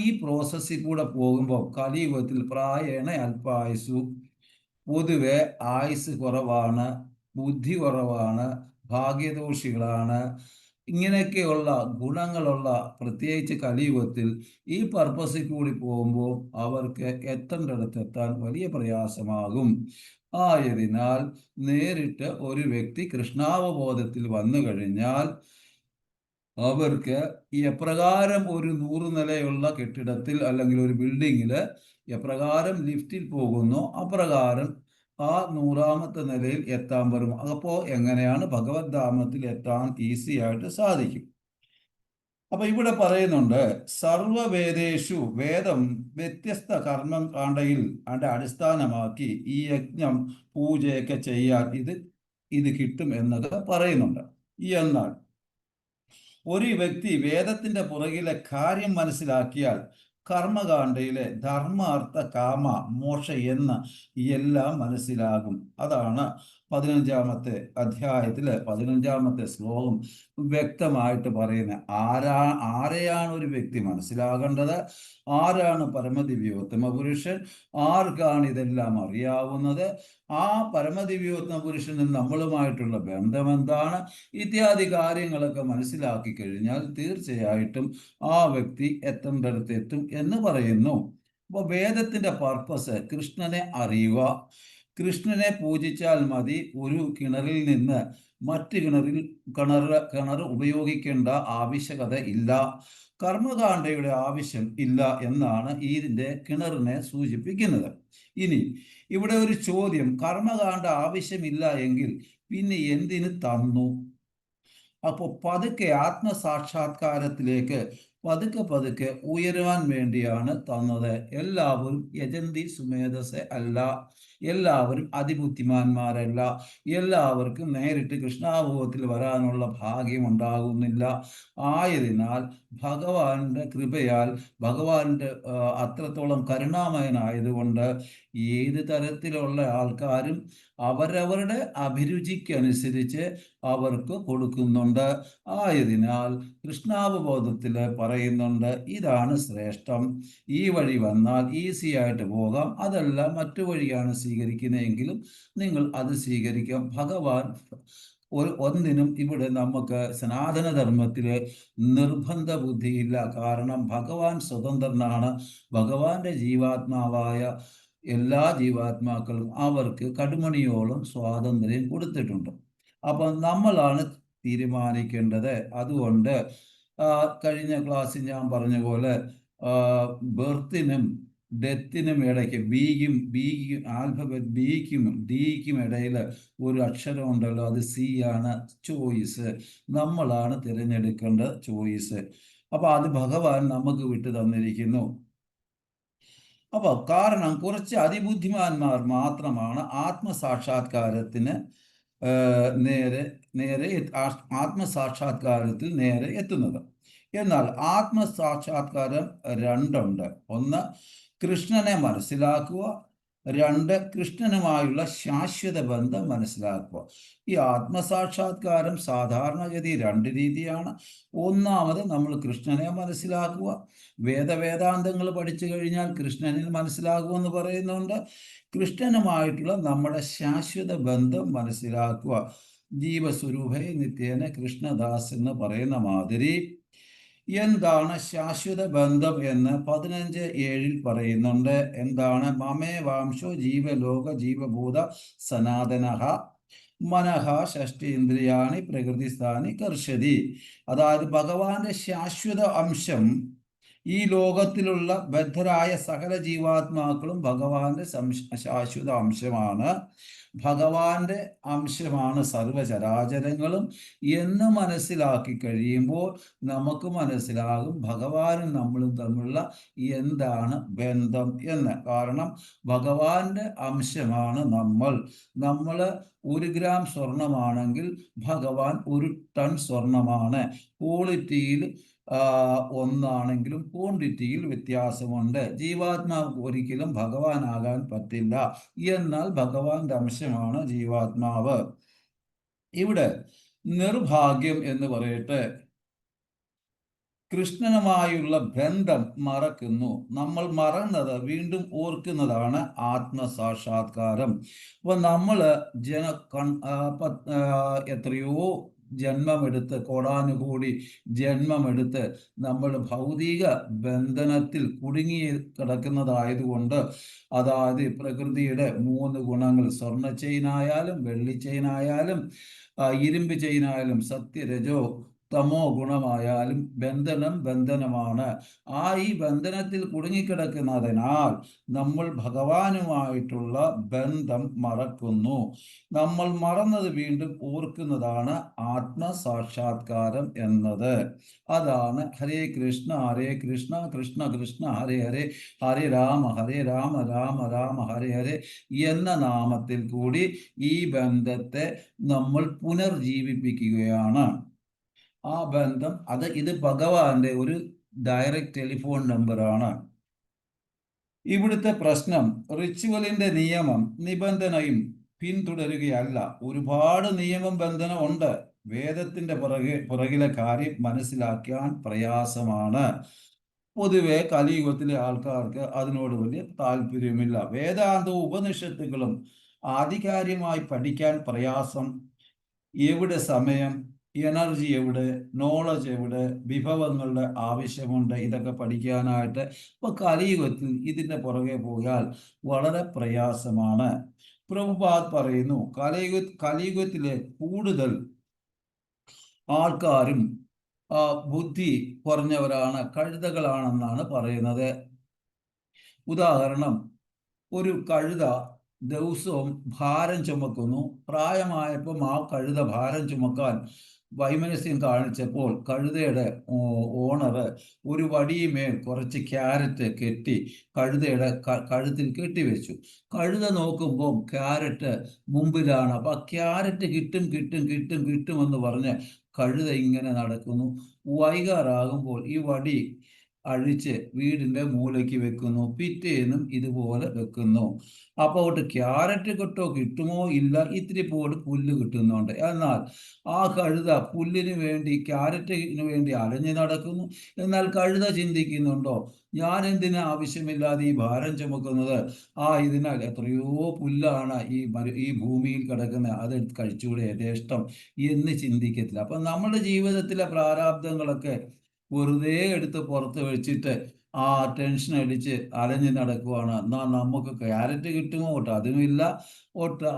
ഈ പ്രോസസ്സിൽ കൂടെ പോകുമ്പോൾ കലിയുഗത്തിൽ പ്രായേണ അല്പായുസു, പൊതുവെ ആയുസ് കുറവാണ്, ബുദ്ധി കുറവാണ്, ഭാഗ്യദോഷികളാണ്, ഇങ്ങനെയൊക്കെയുള്ള ഗുണങ്ങളുള്ള പ്രത്യേകിച്ച് കലിയുഗത്തിൽ ഈ പർപ്പസിൽ കൂടി പോകുമ്പോൾ അവർക്ക് എത്തേണ്ടടുത്ത് എത്താൻ വലിയ പ്രയാസമാകും. ആയതിനാൽ നേരിട്ട് ഒരു വ്യക്തി കൃഷ്ണാവബോധത്തിൽ വന്നു കഴിഞ്ഞാൽ അവർക്ക് എപ്രകാരം ഒരു 100 നിലയുള്ള കെട്ടിടത്തിൽ അല്ലെങ്കിൽ ഒരു ബിൽഡിങ്ങിൽ എപ്രകാരം ലിഫ്റ്റിൽ പോകുന്നു അപ്രകാരം ആ 100ാമത്തെ നിലയിൽ എത്താൻ വരും. അപ്പോൾ എങ്ങനെയാണ് ഭഗവത് ധാമത്തിൽ എത്താൻ ഈസി ആയിട്ട് സാധിക്കും. അപ്പൊ ഇവിടെ പറയുന്നുണ്ട്, സർവവേദേഷു, വേദം വ്യത്യസ്ത കർമ്മം കാണ്ടയിൽ അതിന്റെ അടിസ്ഥാനമാക്കി ഈ യജ്ഞം പൂജയൊക്കെ ചെയ്യാൻ ഇത് കിട്ടും എന്നൊക്കെ പറയുന്നുണ്ട്. എന്നാൽ ഒരു വ്യക്തി വേദത്തിന്റെ പുറകിലെ കാര്യം മനസ്സിലാക്കിയാൽ കർമ്മകാണ്ഡയിലെ ധർമ്മ അർത്ഥ കാമ മോക്ഷ എന്ന് എല്ലാം മനസ്സിലാകും. അതാണ് 15ാമത്തെ അധ്യായത്തില് 15ാമത്തെ ശ്ലോകം വ്യക്തമായിട്ട് പറയുന്നത്. ആരെയാണ് ഒരു വ്യക്തി മനസ്സിലാകേണ്ടത്? ആരാണ് പരമദിവ്യോത്തമ പുരുഷൻ? ആർക്കാണ് ഇതെല്ലാം അറിയാവുന്നത്? ആ പരമദിവ്യോത്തമ പുരുഷന് നമ്മളുമായിട്ടുള്ള ബന്ധം എന്താണ്? ഇത്യാദി കാര്യങ്ങളൊക്കെ മനസ്സിലാക്കി കഴിഞ്ഞാൽ തീർച്ചയായിട്ടും ആ വ്യക്തി എത്തേണ്ടടുത്ത് എത്തും എന്ന് പറയുന്നു. അപ്പോൾ വേദത്തിന്റെ പർപ്പസ് കൃഷ്ണനെ അറിയുക, കൃഷ്ണനെ പൂജിച്ചാൽ മതി, ഒരു കിണറിൽ നിന്ന് മറ്റ് കിണർ ഉപയോഗിക്കേണ്ട ആവശ്യകത ഇല്ല, കർമ്മകാണ്ഡയുടെ ആവശ്യം ഇല്ല എന്നാണ് ഇതിൻ്റെ കിണറിനെ സൂചിപ്പിക്കുന്നത്. ഇനി ഇവിടെ ഒരു ചോദ്യം, കർമ്മകാണ്ഡ ആവശ്യമില്ല എങ്കിൽ പിന്നെ എന്തിന് തന്നു? അപ്പോൾ പതുക്കെ ആത്മസാക്ഷാത്കാരത്തിലേക്ക് പതുക്കെ ഉയരുവാൻ വേണ്ടിയാണ് തന്നത്. എല്ലാവരും യജന്തി സുമേധസെ അല്ല, എല്ലാവരും അതിബുദ്ധിമാന്മാരല്ല, എല്ലാവർക്കും നേരിട്ട് കൃഷ്ണാവബോധത്തിൽ വരാനുള്ള ഭാഗ്യം ഉണ്ടാകുന്നില്ല. ആയതിനാൽ ഭഗവാന്റെ കൃപയാൽ, ഭഗവാന്റെ അത്രത്തോളം കരുണാമയനായതുകൊണ്ട് ഏത് തരത്തിലുള്ള ആൾക്കാരും അവരവരുടെ അഭിരുചിക്കനുസരിച്ച് അവർക്ക് കൊടുക്കുന്നുണ്ട്. ആയതിനാൽ കൃഷ്ണാവബോധത്തിൽ പറയുന്നുണ്ട്, ഇതാണ് ശ്രേഷ്ഠം, ഈ വഴി വന്നാൽ ഈസി ആയിട്ട് പോകാം, അതല്ല മറ്റു വഴിയാണ് സ്വീകരിക്കുന്നതെങ്കിലും നിങ്ങൾ അത് സ്വീകരിക്കാം. ഭഗവാൻ ഒന്നിനും ഇവിടെ നമുക്ക് സനാതനധർമ്മത്തില് നിർബന്ധ ബുദ്ധിയില്ല. കാരണം ഭഗവാൻ സ്വതന്ത്രനാണ്. ഭഗവാന്റെ ജീവാത്മാവായ എല്ലാ ജീവാത്മാക്കളും അവർക്ക് കടുമണിയോളം സ്വാതന്ത്ര്യം കൊടുത്തിട്ടുണ്ട്. അപ്പം നമ്മളാണ് തീരുമാനിക്കേണ്ടത്. അതുകൊണ്ട് കഴിഞ്ഞ ക്ലാസ്സിൽ ഞാൻ പറഞ്ഞ പോലെ ബർത്തിനും ഡെത്തിനും ഇടയ്ക്ക് ബിക്കും ആൽഫബറ്റ് ബിക്കും ഡിക്കും ഇടയിൽ ഒരു അക്ഷരം ഉണ്ടല്ലോ, അത് സി ആണ്. ചോയ്സ് നമ്മളാണ് തിരഞ്ഞെടുക്കേണ്ട ചോയ്സ്. അപ്പൊ അത് ഭഗവാൻ നമുക്ക് വിട്ടു തന്നിരിക്കുന്നു. അപ്പോൾ കാരണം കുറച്ച് അതിബുദ്ധിമാന്മാർ മാത്രമാണ് ആത്മസാക്ഷാത്കാരത്തിന് നേരെ ആത്മസാക്ഷാത്കാരത്തിൽ നേരെ എത്തുന്നത്. എന്നാൽ ആത്മസാക്ഷാത്കാരം രണ്ടുണ്ട്. ഒന്ന്, കൃഷ്ണനെ മനസ്സിലാക്കുക. രണ്ട്, കൃഷ്ണനുമായുള്ള ശാശ്വത ബന്ധം മനസ്സിലാക്കുക. ഈ ആത്മസാക്ഷാത്കാരം സാധാരണഗതി രണ്ട് രീതിയാണ്. ഒന്നാമത് നമ്മൾ കൃഷ്ണനെ മനസ്സിലാക്കുക. വേദാന്തങ്ങൾ പഠിച്ചു കഴിഞ്ഞാൽ കൃഷ്ണനിൽ മനസ്സിലാകുമെന്ന് പറയുന്നുണ്ട്. കൃഷ്ണനുമായിട്ടുള്ള നമ്മുടെ ശാശ്വത ബന്ധം മനസ്സിലാക്കുക. ജീവസ്വരൂപേ നിത്യേന കൃഷ്ണദാസ് എന്ന് പറയുന്ന മാതിരി. എന്താണ് ശാശ്വത ബന്ധം എന്ന് 15:7 പറയുന്നുണ്ട്. എന്താണ്? മമേ വാംശോ ജീവലോക ജീവഭൂത സനാതനഃ മനഃ ഷഷ്ടീന്ദ്രിയാണി പ്രകൃതിസ്ഥാനി കർഷതി. അതായത് ഭഗവാന്റെ ശാശ്വത അംശം ഈ ലോകത്തിലുള്ള ബദ്ധരായ സകല ജീവാത്മാക്കളും ഭഗവാന്റെ ശാശ്വത അംശമാണ്. ഭഗവാന്റെ അംശമാണ് സർവചരാചരങ്ങളും എന്ന് മനസ്സിലാക്കി കഴിയുമ്പോൾ നമുക്ക് മനസ്സിലാകും ഭഗവാനും നമ്മളും തമ്മിലുള്ള എന്താണ് ബന്ധം എന്ന്. കാരണം ഭഗവാന്റെ അംശമാണ് നമ്മൾ. 1 ഗ്രാം സ്വർണമാണെങ്കിൽ ഭഗവാൻ 1 ടൺ സ്വർണമാണ്. ക്വാളിറ്റിയിൽ ഒന്നാണെങ്കിലും ക്വാണ്ടിറ്റിയിൽ വ്യത്യാസമുണ്ട്. ജീവാത്മാവ് ഒരിക്കലും ഭഗവാനാകാൻ പറ്റില്ല. എന്നാൽ ഭഗവാന്റെ അംശമാണ് ജീവാത്മാവ്. ഇവിടെ നിർഭാഗ്യം എന്ന് പറയട്ടെ, കൃഷ്ണനുമായുള്ള ബന്ധം മറക്കുന്നു. നമ്മൾ മറന്നത് വീണ്ടും ഓർക്കുന്നതാണ് ആത്മസാക്ഷാത്കാരം. അപ്പൊ നമ്മള് എത്രയോ ജന്മമെടുത്ത്, കോടാനുകൂടി ജന്മമെടുത്ത് നമ്മൾ ഭൗതിക ബന്ധനത്തിൽ കുടുങ്ങി കിടക്കുന്നതായതുകൊണ്ട്, അതായത് പ്രകൃതിയുടെ 3 ഗുണങ്ങൾ, സ്വർണ്ണ ചെയിനായാലും വെള്ളി ചെയിനായാലും ഇരുമ്പ് ചെയിനായാലും സത്യരജോ തമോ ഗുണമായാലും ബന്ധനമാണ്. ഈ ബന്ധനത്തിൽ കുടുങ്ങിക്കിടക്കുന്നതിനാൽ നമ്മൾ ഭഗവാനുമായിട്ടുള്ള ബന്ധം മറക്കുന്നു. നമ്മൾ മറന്നത് വീണ്ടും ഓർക്കുന്നതാണ് ആത്മസാക്ഷാത്കാരം എന്നത്. അതാണ് ഹരേ കൃഷ്ണ കൃഷ്ണ കൃഷ്ണ ഹരേ ഹരേ, ഹരേ രാമ രാമ രാമ ഹരേ ഹരേ എന്ന നാമത്തിൽ കൂടി ഈ ബന്ധത്തെ നമ്മൾ പുനർജീവിപ്പിക്കുകയാണ്. ആ ബന്ധം ഇത് ഭഗവാന്റെ ഒരു ഡയറക്റ്റ് ടെലിഫോൺ നമ്പറാണ്. ഇവിടുത്തെ പ്രശ്നം റിച്വലിന്റെ നിബന്ധനയും പിന്തുടരുകയല്ല. ഒരുപാട് ബന്ധനം ഉണ്ട്. വേദത്തിന്റെ പുറകിലെ കാര്യം മനസ്സിലാക്കാൻ പ്രയാസമാണ്. പൊതുവെ കലിയുഗത്തിലെ ആൾക്കാർക്ക് അതിനോട് വലിയ താല്പര്യമില്ല. വേദാന്തവും ഉപനിഷത്തുകളും ആധികാരികമായി പഠിക്കാൻ പ്രയാസം. എവിടെ സമയം, എനർജി എവിടെ, നോളജ് എവിടെ, വിഭവങ്ങളുടെ ആവശ്യമുണ്ട് ഇതൊക്കെ പഠിക്കാനായിട്ട്. ഇപ്പൊ കലിയുഗത്തിൽ ഇതിൻ്റെ പുറകെ പോയാൽ വളരെ പ്രയാസമാണ്. പ്രഭുപാദ് പറയുന്നു, കലിയുഗത്തിലെ കൂടുതൽ ആൾക്കാരും ബുദ്ധി കുറഞ്ഞവരാണ്, കഴുതകളാണെന്നാണ് പറയുന്നത്. ഉദാഹരണം, ഒരു കഴുത ദിവസവും ഭാരം ചുമക്കുന്നു. പ്രായമായപ്പോൾ ആ കഴുത ഭാരം ചുമക്കാൻ വൈമനസ്യം കാണിച്ചപ്പോൾ കഴുതയുടെ ഓണറ് ഒരു വടിയുമേൽ കുറച്ച് ക്യാരറ്റ് കെട്ടി കഴുതയുടെ കഴുത്തിൽ കെട്ടിവെച്ചു. കഴുത നോക്കുമ്പോൾ ക്യാരറ്റ് മുമ്പിലാണ്. അപ്പൊ ക്യാരറ്റ് കിട്ടും കിട്ടും കിട്ടും കിട്ടുമെന്ന് പറഞ്ഞ് കഴുത ഇങ്ങനെ നടക്കുന്നു. വൈകാറാകുമ്പോൾ ഈ വടി അഴിച്ച് വീടിന്റെ മൂലയ്ക്ക് വെക്കുന്നു. പിറ്റേന്നും ഇതുപോലെ വെക്കുന്നു. അപ്പോൾ ക്യാരറ്റ് കിട്ടുമോ ഇല്ല, ഇത്തിരി പോട് പുല്ല് കിട്ടുന്നുണ്ട്. എന്നാൽ ആ കഴുത പുല്ലിന് വേണ്ടി, ക്യാരറ്റിന് വേണ്ടി അലഞ്ഞു നടക്കുന്നു. എന്നാൽ കഴുത ചിന്തിക്കുന്നുണ്ടോ, ഞാൻ എന്തിനാ ആവശ്യമില്ലാതെ ഈ ഭാരം ചുമക്കുന്നത്? ഇതിനാൽ എത്രയോ പുല്ലാണ് ഈ ഭൂമിയിൽ കിടക്കുന്നത്, അത് കഴിച്ചുകൂടെ യഥേഷ്ടം എന്ന് ചിന്തിക്കത്തില്ല. അപ്പൊ നമ്മുടെ ജീവിതത്തിലെ പ്രാരാബ്ദങ്ങളൊക്കെ വെറുതെ എടുത്ത് പുറത്ത് വെച്ചിട്ട് ടെൻഷൻ അടിച്ച് അലഞ്ഞു നടക്കുവാണ്. എന്നാൽ നമുക്ക് ക്യാരറ്റ് കിട്ടുമോ അതുമില്ല.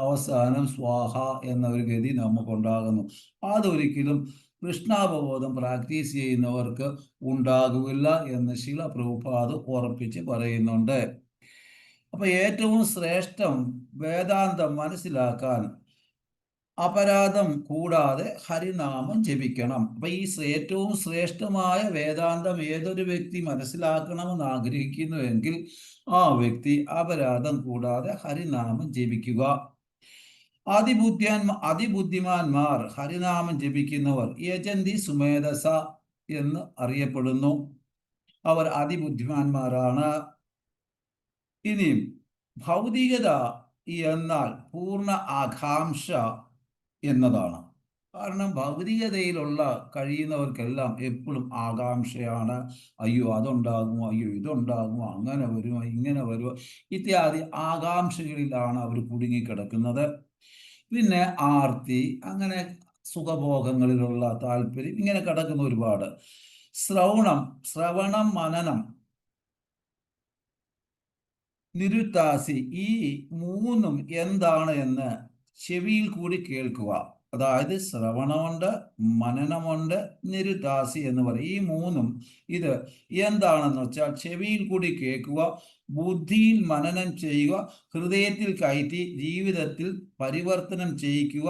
അവസാനം സ്വാഹ എന്ന ഒരു ഗതി നമുക്കുണ്ടാകുന്നു. അതൊരിക്കലും കൃഷ്ണാവബോധം പ്രാക്ടീസ് ചെയ്യുന്നവർക്ക് ഉണ്ടാകില്ല എന്ന് ശില പ്രഭുപാദ് ഉറപ്പിച്ച് പറയുന്നുണ്ട്. അപ്പൊ ഏറ്റവും ശ്രേഷ്ഠം വേദാന്തം മനസ്സിലാക്കാൻ അപരാധം കൂടാതെ ഹരിനാമം ജപിക്കണം. അപ്പൊ ഈ ഏറ്റവും ശ്രേഷ്ഠമായ വേദാന്തം ഏതൊരു വ്യക്തി മനസ്സിലാക്കണമെന്ന് ആഗ്രഹിക്കുന്നുവെങ്കിൽ ആ വ്യക്തി അപരാധം കൂടാതെ ഹരിനാമം ജപിക്കുക. അതിബുദ്ധിമാന്മാർ ഹരിനാമം ജപിക്കുന്നവർ യജന്തി സുമേധസ എന്ന് അറിയപ്പെടുന്നു. അവർ അതിബുദ്ധിമാന്മാരാണ്. ഇനിയും ഭൗതികത എന്നാൽ പൂർണ്ണ ആകാംക്ഷ എന്നതാണ്. കാരണം ഭൗതികതയിലുള്ള കഴിയുന്നവർക്കെല്ലാം എപ്പോഴും ആകാംക്ഷയാണ്. അയ്യോ അതുണ്ടാകുമോ, അയ്യോ ഇതുണ്ടാകുമോ, അങ്ങനെ വരുമോ, ഇങ്ങനെ വരുമോ ഇത്യാദി ആകാംക്ഷകളിലാണ് അവർ കുടുങ്ങിക്കിടക്കുന്നത്. പിന്നെ ആർത്തി, അങ്ങനെ സുഖഭോഗങ്ങളിലുള്ള താല്പര്യം, ഇങ്ങനെ കിടക്കുന്ന ഒരുപാട്. ശ്രവണം, മനനം, നിരുത്താസി, ഈ മൂന്നും എന്താണ് എന്ന് ചെവിയിൽ കൂടി കേൾക്കുക. അതായത് ശ്രവണമുണ്ട്, മനനമുണ്ട്, നിരുത്താസി എന്ന് പറയും. ഈ മൂന്നും ഇത് എന്താണെന്ന് വെച്ചാൽ ചെവിയിൽ കൂടി കേൾക്കുക, ബുദ്ധിയിൽ മനനം ചെയ്യുക, ഹൃദയത്തിൽ കയറ്റി ജീവിതത്തിൽ പരിവർത്തനം ചെയ്യിക്കുക.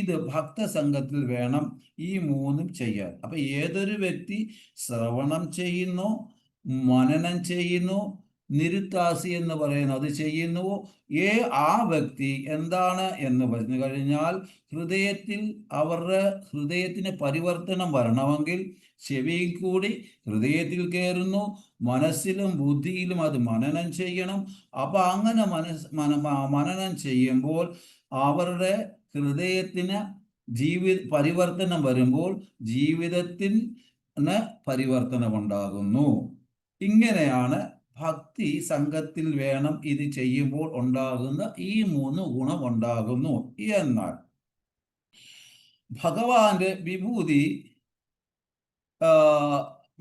ഇത് ഭക്തസംഘത്തിൽ വേണം ഈ മൂന്നും ചെയ്യാൻ. അപ്പൊ ഏതൊരു വ്യക്തി ശ്രവണം ചെയ്യുന്നു, മനനം ചെയ്യുന്നു, നിരുത്താസി എന്ന് പറയുന്നത് അത് ചെയ്യുന്നുവോ, ആ വ്യക്തി എന്താണ് എന്ന് പറഞ്ഞു കഴിഞ്ഞാൽ അവരുടെ ഹൃദയത്തിന് പരിവർത്തനം വരണമെങ്കിൽ ചെവിയിൽ കൂടി ഹൃദയത്തിൽ കയറുന്നു, മനസ്സിലും ബുദ്ധിയിലും അത് മനനം ചെയ്യണം. അപ്പൊ അങ്ങനെ മനനം ചെയ്യുമ്പോൾ അവരുടെ ഹൃദയത്തിന് പരിവർത്തനം വരുമ്പോൾ ജീവിതത്തിന് പരിവർത്തനം ഉണ്ടാകുന്നു. ഇങ്ങനെയാണ് ഭക്തി സംഘത്തിൽ വേണം ഇത് ചെയ്യുമ്പോൾ ഉണ്ടാകുന്ന ഈ മൂന്ന് ഗുണം ഉണ്ടാകുന്നു. എന്നാൽ ഭഗവാന്റെ വിഭൂതി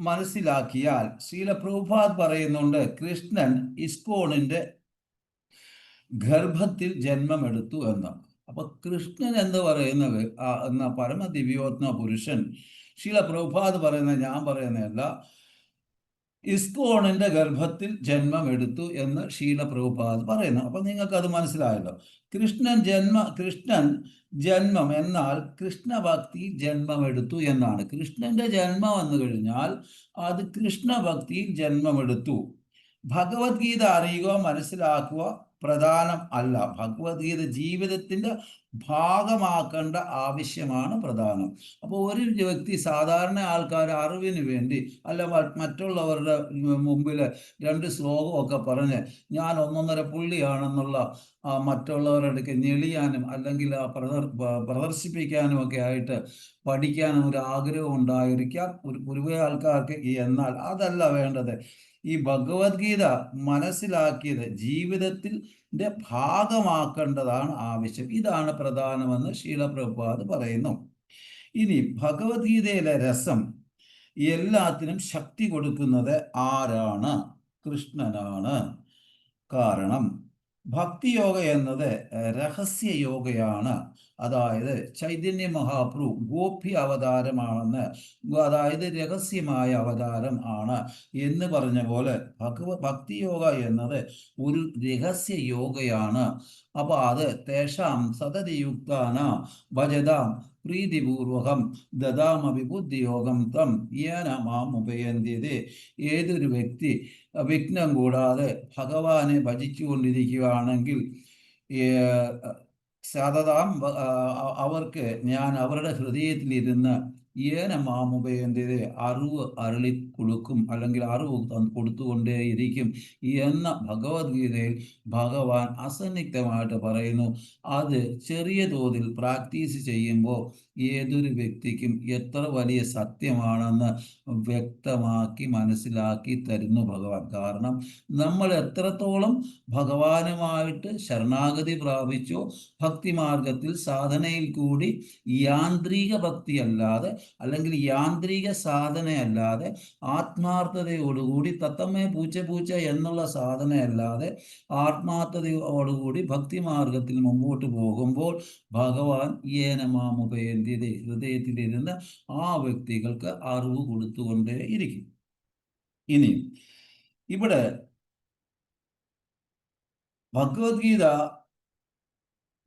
മനസ്സിലാക്കിയാൽ ശ്രീല പ്രഭുപാദ് പറയുന്നുണ്ട്, കൃഷ്ണൻ ഇസ്കോണിന്റെ ഗർഭത്തിൽ ജന്മമെടുത്തു എന്ന്. അപ്പൊ കൃഷ്ണൻ എന്ന് പറയുന്നത് എന്ന പരമദിവ്യോത്മ പുരുഷൻ ശ്രീല പ്രഭുപാദ് പറയുന്നത് ഞാൻ പറയുന്നതല്ല, ഇസ്കോണിന്റെ ഗർഭത്തിൽ ജന്മമെടുത്തു എന്ന് ശീല പ്രഭുപാദ് പറയുന്നു. അപ്പൊ നിങ്ങൾക്ക് അത് മനസ്സിലായല്ലോ. കൃഷ്ണൻ ജന്മം എന്നാൽ കൃഷ്ണഭക്തി ജന്മമെടുത്തു എന്നാണ്. കൃഷ്ണന്റെ ജന്മം വന്നു കഴിഞ്ഞാൽ അത് കൃഷ്ണഭക്തിയിൽ ജന്മമെടുത്തു. ഭഗവത്ഗീത അറിയുക, മനസ്സിലാക്കുക പ്രധാനം അല്ല. ഭഗവത്ഗീത ജീവിതത്തിന്റെ ഭാഗമാക്കേണ്ട ആവശ്യമാണ് പ്രധാനം. അപ്പോൾ ഒരു വ്യക്തി, സാധാരണ ആൾക്കാർ അറിവിന് വേണ്ടി അല്ല മറ്റുള്ളവരുടെ മുമ്പിൽ 2 ശ്ലോകമൊക്കെ പറഞ്ഞ് ഞാൻ 1.5 പുള്ളിയാണെന്നുള്ള മറ്റുള്ളവരുടെ അടുക്ക് ഞെളിയാനും അല്ലെങ്കിൽ പ്രദർശിപ്പിക്കാനും ഒക്കെ ആയിട്ട് പഠിക്കാനും ഒരു ആഗ്രഹം ഉണ്ടായിരിക്കാം ഒരുപാട് ആൾക്കാർക്ക്. എന്നാൽ അതല്ല വേണ്ടത്. ഈ ഭഗവത്ഗീത മനസ്സിലാക്കിയത് ജീവിതത്തിന്റെ ഭാഗമാക്കേണ്ടതാണ് ആവശ്യം. ഇതാണ് പ്രധാനമെന്ന് ശീല പ്രഭുപാദ് പറയുന്നു. ഇനി ഭഗവത്ഗീതയിലെ രസം എല്ലാത്തിനും ശക്തി കൊടുക്കുന്നത് ആരാണ്? കൃഷ്ണനാണ്. കാരണം ഭക്തിയോഗ എന്നത് രഹസ്യ യോഗയാണ്. അതായത് ചൈതന്യ മഹാപ്രഭു ഗോപി അവതാരമാണെന്ന്, അതായത് രഹസ്യമായ അവതാരം ആണ് എന്ന് പറഞ്ഞ പോലെ ഭക്തിയോഗ എന്നത് ഒരു രഹസ്യ യോഗയാണ്. അപ്പൊ അത് തേഷാം സതതിയുക്താന ഭജതാം പ്രീതിപൂർവകം ദദാമപി ബുദ്ധിയോഗം തം യേന മാം ഉപയന്തിയത്. ഏതൊരു വ്യക്തി വിഘ്നം കൂടാതെ ഭഗവാനെ ഭജിച്ചുകൊണ്ടിരിക്കുകയാണെങ്കിൽ സതതാം അവർക്ക് ഞാൻ അവരുടെ ഹൃദയത്തിലിരുന്ന് ഏന മാമുപയന്തിയത് അറിവ് അരളി കൊടുക്കും, അല്ലെങ്കിൽ അറിവ് കൊടുത്തുകൊണ്ടേയിരിക്കും എന്ന ഭഗവത്ഗീതയിൽ ഭഗവാൻ അസന്നിഗ്ധമായിട്ട് പറയുന്നു. അത് ചെറിയ തോതിൽ പ്രാക്ടീസ് ചെയ്യുമ്പോൾ ഏതൊരു വ്യക്തിക്കും എത്ര വലിയ സത്യമാണെന്ന് വ്യക്തമാക്കി മനസ്സിലാക്കി തരുന്നു ഭഗവാൻ. കാരണം നമ്മൾ എത്രത്തോളം ഭഗവാനുമായിട്ട് ശരണാഗതി പ്രാപിച്ചോ, ഭക്തിമാർഗത്തിൽ സാധനയിൽ കൂടി യാന്ത്രിക ഭക്തി അല്ലാതെ, അല്ലെങ്കിൽ യാന്ത്രിക സാധനയല്ലാതെ, ആത്മാർത്ഥതയോടുകൂടി തത്തമ്മേ പൂച്ച പൂച്ച എന്നുള്ള സാധനയല്ലാതെ ആത്മാർത്ഥതയോടുകൂടി ഭക്തിമാർഗത്തിൽ മുമ്പോട്ട് പോകുമ്പോൾ ഭഗവാൻ ഏനമാമുപയന്തിയത് ഹൃദയത്തിലിരുന്ന് ആ വ്യക്തികൾക്ക് അറിവ് കൊടുത്തുകൊണ്ടേ ഇരിക്കും. ഇനി ഇവിടെ ഭഗവത്ഗീത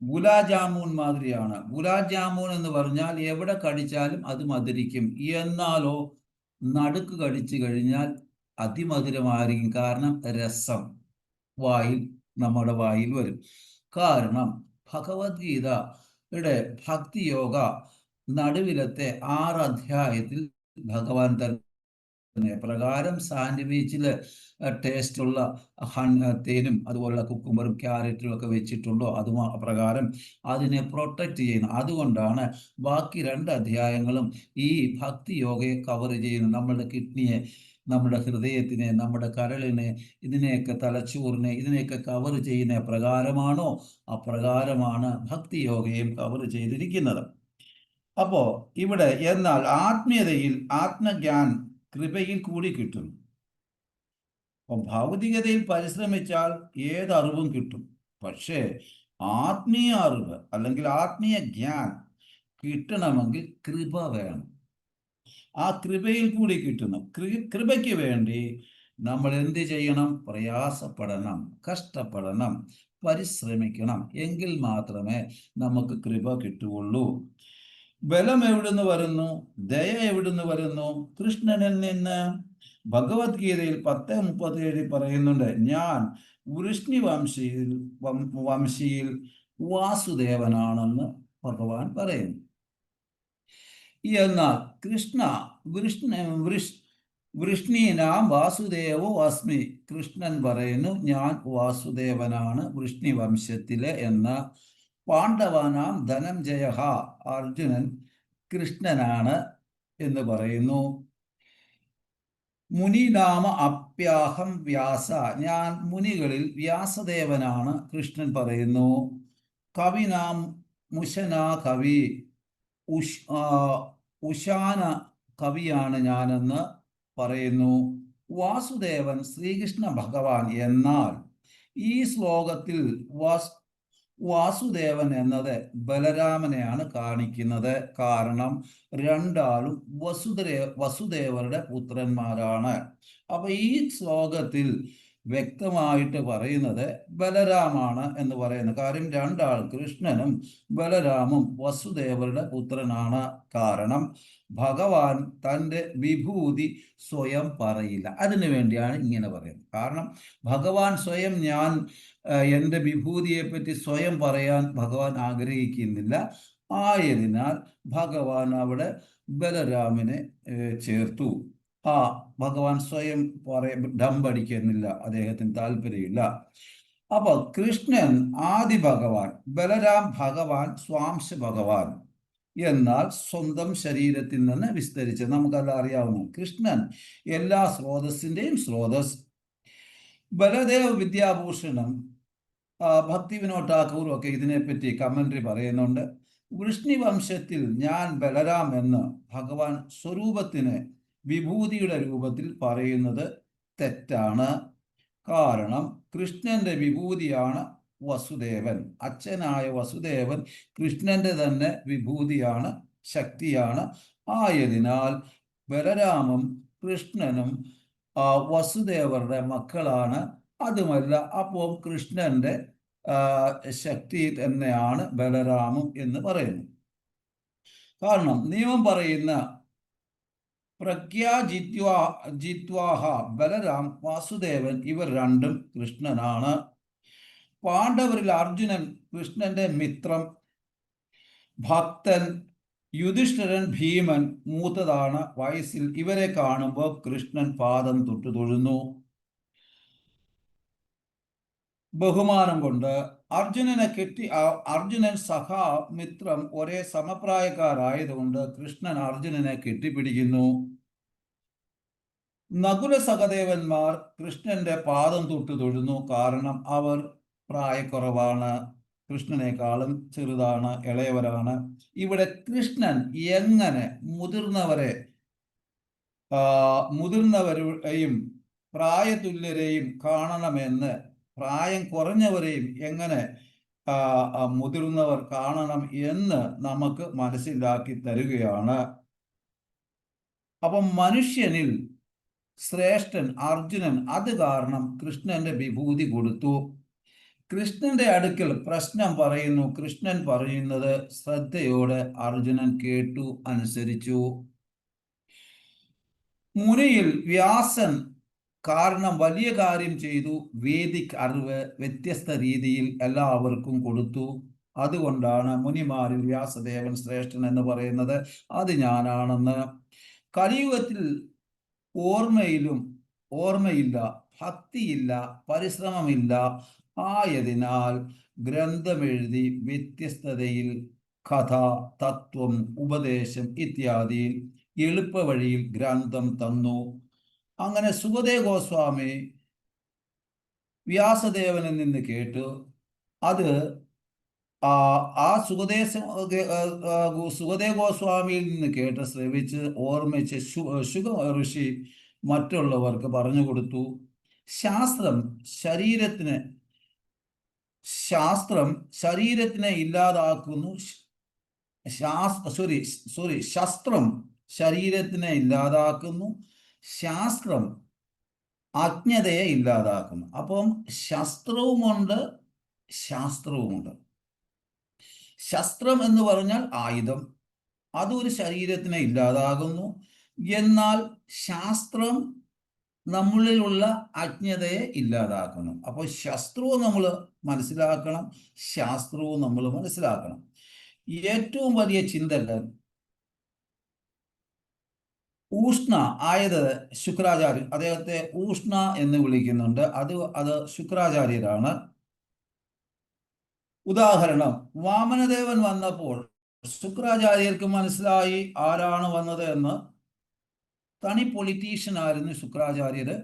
ഗുലാബ് ജാമുൻ മാതിരിയാണ്. ഗുലാബ് ജാമുൻ എന്ന് പറഞ്ഞാൽ എവിടെ കടിച്ചാലും അത് മധുരിക്കും. എന്നാലോ നടുക്ക് കടിച്ചു കഴിഞ്ഞാൽ അതിമധുരമായിരിക്കും. കാരണം രസം നമ്മുടെ വായിൽ വരും. കാരണം ഭഗവത്ഗീതയുടെ ഭക്തിയോഗ നടുവിലത്തെ 6 അധ്യായത്തിൽ ഭഗവാൻ തന്നെ പ്രകാരം സാൻഡ്വിച്ചില് ടേസ്റ്റുള്ള തേനും അതുപോലുള്ള കുക്കുംബറും ക്യാരറ്റും ഒക്കെ വെച്ചിട്ടുണ്ടോ, അത് പ്രകാരം അതിനെ പ്രൊട്ടക്റ്റ് ചെയ്യുന്നു. അതുകൊണ്ടാണ് ബാക്കി 2 അധ്യായങ്ങളും ഈ ഭക്തി യോഗയെ കവർ ചെയ്യുന്നു. നമ്മുടെ കിഡ്നിയെ, നമ്മുടെ ഹൃദയത്തിനെ, നമ്മുടെ കരളിനെ, ഇതിനെയൊക്കെ തലച്ചോറിനെ, ഇതിനെയൊക്കെ കവർ ചെയ്യുന്ന പ്രകാരമാണോ അപ്രകാരമാണ് ഭക്തി യോഗയും കവർ ചെയ്തിരിക്കുന്നത്. അപ്പോ ഇവിടെ എന്നാൽ ആത്മീയതയിൽ ആത്മജ്ഞാൻ കൃപയിൽ കൂടി കിട്ടും. അപ്പം ഭൗതികതയിൽ പരിശ്രമിച്ചാൽ ഏതറിവും കിട്ടും. പക്ഷേ ആത്മീയ അറിവ് അല്ലെങ്കിൽ ആത്മീയ ജ്ഞാൻ കിട്ടണമെങ്കിൽ കൃപ വേണം. ആ കൃപയിൽ കൂടി കിട്ടുന്നു. കൃപയ്ക്ക് വേണ്ടി നമ്മൾ എന്ത് ചെയ്യണം? പ്രയാസപ്പെടണം, കഷ്ടപ്പെടണം, പരിശ്രമിക്കണം. എങ്കിൽ മാത്രമേ നമുക്ക് കൃപ കിട്ടുകയുള്ളൂ. ബലം എവിടുന്ന് വരുന്നു? ദയ എവിടുന്ന് വരുന്നു? കൃഷ്ണനിൽ നിന്ന്. ഭഗവത്ഗീതയിൽ 10:37 പറയുന്നുണ്ട്, ഞാൻ വൃഷ്ണി വംശിയിൽ വാസുദേവനാണെന്ന് ഭഗവാൻ പറയുന്നു. എന്നാൽ വൃഷ്ണീനാം വാസുദേവോ അസ്മി. കൃഷ്ണൻ പറയുന്നു ഞാൻ വാസുദേവനാണ് വൃഷ്ണി വംശത്തിലെ എന്ന്. പാണ്ഡവാനാം ധനഞ്ജയ, അർജുനൻ കൃഷ്ണനാണ് എന്ന് പറയുന്നു. മുനിനാമ അപ്യാഹം വ്യാസ, ഞാൻ മുനികളിൽ വ്യാസദേവനാണ് കൃഷ്ണൻ പറയുന്നു. കവിനാം മുശന കവി, ഉശാന കവിയാണ് ഞാനെന്ന് പറയുന്നു. വാസുദേവൻ ശ്രീകൃഷ്ണ ഭഗവാൻ. എന്നാൽ ഈ ശ്ലോകത്തിൽ വാസുദേവൻ എന്നത് ബലരാമനെയാണ് കാണിക്കുന്നത്. കാരണം രണ്ടാളും വസുദേവരുടെ പുത്രന്മാരാണ്. അപ്പൊ ഈ ശ്ലോകത്തിൽ വ്യക്തമായിട്ട് പറയുന്നത് ബലരാമാണ് എന്ന് പറയുന്നു. കാര്യം രണ്ടാളും, കൃഷ്ണനും ബലരാമും വസുദേവരുടെ പുത്രനാണ്. കാരണം ഭഗവാൻ തൻ്റെ വിഭൂതി സ്വയം പറയില്ല. അതിനു വേണ്ടിയാണ് ഇങ്ങനെ പറയുന്നത്. കാരണം ഭഗവാൻ സ്വയം എൻ്റെ വിഭൂതിയെപ്പറ്റി സ്വയം പറയാൻ ഭഗവാൻ ആഗ്രഹിക്കുന്നില്ല. ആയതിനാൽ ഭഗവാൻ അവിടെ ബലരാമനെ ചേർത്തു. ഭഗവാൻ സ്വയം ഡംബടിക്കുന്നില്ല, അദ്ദേഹത്തിന് താല്പര്യമില്ല. അപ്പൊ കൃഷ്ണൻ ആദി ഭഗവാൻ, ബലരാം ഭഗവാൻ സ്വാംശ ഭഗവാൻ. എന്നാൽ സ്വന്തം ശരീരത്തിൽ നിന്ന് വിസ്തരിച്ച് നമുക്കെല്ലാം അറിയാവുന്നു. കൃഷ്ണൻ എല്ലാ സ്രോതസ്സിൻ്റെയും സ്രോതസ്. ബലദേവ് വിദ്യാഭൂഷണം, ഭക്തി വിനോദ് ഠാക്കൂറും ഒക്കെ ഇതിനെപ്പറ്റി കമന്ററി പറയുന്നുണ്ട്. വൃഷ്ണി വംശത്തിൽ ഞാൻ ബലരാം എന്ന് ഭഗവാൻ സ്വരൂപത്തിന് വിഭൂതിയുടെ രൂപത്തിൽ പറയുന്നത് തെറ്റാണ്. കാരണം കൃഷ്ണന്റെ വിഭൂതിയാണ് വസുദേവൻ. അച്ഛനായ വസുദേവൻ കൃഷ്ണന്റെ തന്നെ വിഭൂതിയാണ്, ശക്തിയാണ്. ആയതിനാൽ ബലരാമും കൃഷ്ണനും വസുദേവരുടെ മക്കളാണ്. അതുമല്ല, അപ്പോൾ കൃഷ്ണന്റെ ശക്തി തന്നെയാണ് ബലരാമും എന്ന് പറയുന്നു. കാരണം നിയമം പറയുന്ന ജിത്വാഹ ബലരാം, വാസുദേവൻ ഇവർ രണ്ടും കൃഷ്ണനാണ്. പാണ്ഡവരിൽ അർജുനൻ കൃഷ്ണന്റെ മിത്രം, ഭക്തൻ. യുധിഷ്ഠിരൻ, ഭീമൻ മൂത്തതാണ് വയസ്സിൽ. ഇവരെ കാണുമ്പോൾ കൃഷ്ണൻ പാദം തൊട്ടു തൊഴുന്നു ബഹുമാനം കൊണ്ട്. അർജുനൻ സഖാ, മിത്രം, ഒരേ സമപ്രായക്കാരായതുകൊണ്ട് കൃഷ്ണൻ അർജുനനെ കെട്ടിപ്പിടിക്കുന്നു. നകുല സഹദേവന്മാർ കൃഷ്ണന്റെ പാദം തൊട്ടു തൊഴുന്നു. കാരണം അവർ പ്രായക്കുറവാണ്, കൃഷ്ണനേക്കാളും ചെറുതാണ്, ഇളയവരാണ്. ഇവിടെ കൃഷ്ണൻ എങ്ങനെ മുതിർന്നവരെയും പ്രായതുല്യരെയും കാണണമെന്ന്, പ്രായം കുറഞ്ഞവരെയും എങ്ങനെ മുതിർന്നവർ കാണണം എന്ന് നമുക്ക് മനസ്സിലാക്കി തരികയാണ്. അപ്പം മനുഷ്യനിൽ ശ്രേഷ്ഠൻ അർജുനൻ, അത് കാരണം കൃഷ്ണന്റെ വിഭൂതി കൊടുത്തു. കൃഷ്ണന്റെ അടുക്കൽ പ്രശ്നം പറയുന്നു. കൃഷ്ണൻ പറയുന്നത് ശ്രദ്ധയോടെ അർജുനൻ കേട്ടു, അനുസരിച്ചു. മുനിയിൽ വ്യാസൻ കാരണം വലിയ കാര്യം ചെയ്തു. വേദിക് അറിവ് വ്യത്യസ്ത രീതിയിൽ എല്ലാവർക്കും കൊടുത്തു. അതുകൊണ്ടാണ് മുനിമാരിൽ വ്യാസദേവൻ ശ്രേഷ്ഠൻ എന്ന് പറയുന്നത്. അത് ഞാനാണെന്ന്. കലിയുഗത്തിൽ ഓർമ്മയില്ല, ഭക്തിയില്ല, പരിശ്രമമില്ല. ആയതിനാൽ ഗ്രന്ഥമെഴുതി വ്യത്യസ്തതയിൽ കഥ, തത്വം, ഉപദേശം ഇത്യാദിയിൽ എളുപ്പ വഴിയിൽ ഗ്രന്ഥം തന്നു. അങ്ങനെ സുഖദേവ ഗോസ്വാമി വ്യാസദേവനിൽ നിന്ന് കേട്ടു. അത് ആ സുഖദേവ ഗോസ്വാമിയിൽ നിന്ന് കേട്ട് ശ്രവിച്ച് ഓർമ്മിച്ച് ശുഗ ഋഷി മറ്റുള്ളവർക്ക് പറഞ്ഞു കൊടുത്തു. ശാസ്ത്രം ശരീരത്തിനെ ഇല്ലാതാക്കുന്നു. ശസ്ത്രം ശരീരത്തിനെ ഇല്ലാതാക്കുന്നു, ശാസ്ത്രം അജ്ഞതയെ ഇല്ലാതാക്കുന്നു. അപ്പം ശസ്ത്രവുമുണ്ട്, ശാസ്ത്രവുമുണ്ട്. ശസ്ത്രം എന്ന് പറഞ്ഞാൽ ആയുധം, അതൊരു ശരീരത്തിനെ ഇല്ലാതാകുന്നു. എന്നാൽ ശാസ്ത്രം നമ്മളിലുള്ള അജ്ഞതയെ ഇല്ലാതാക്കണം. അപ്പോൾ ശസ്ത്രവും നമ്മൾ മനസ്സിലാക്കണം, ശാസ്ത്രവും നമ്മൾ മനസ്സിലാക്കണം. ഏറ്റവും വലിയ ചിന്തകൻ ഊഷ്ണ ആയത് ശുക്രാചാര്യൻ, അദ്ദേഹത്തെ ഊഷ്ണ എന്ന് വിളിക്കുന്നുണ്ട്. അത് ശുക്രാചാര്യരാണ്. ഉദാഹരണം, വാമനദേവൻ വന്നപ്പോൾ ശുക്രാചാര്യർക്ക് മനസ്സിലായി ആരാണ് വന്നത് എന്ന്. തനി പൊളിറ്റീഷ്യൻ ആയിരുന്നു ശുക്രാചാര്യര്.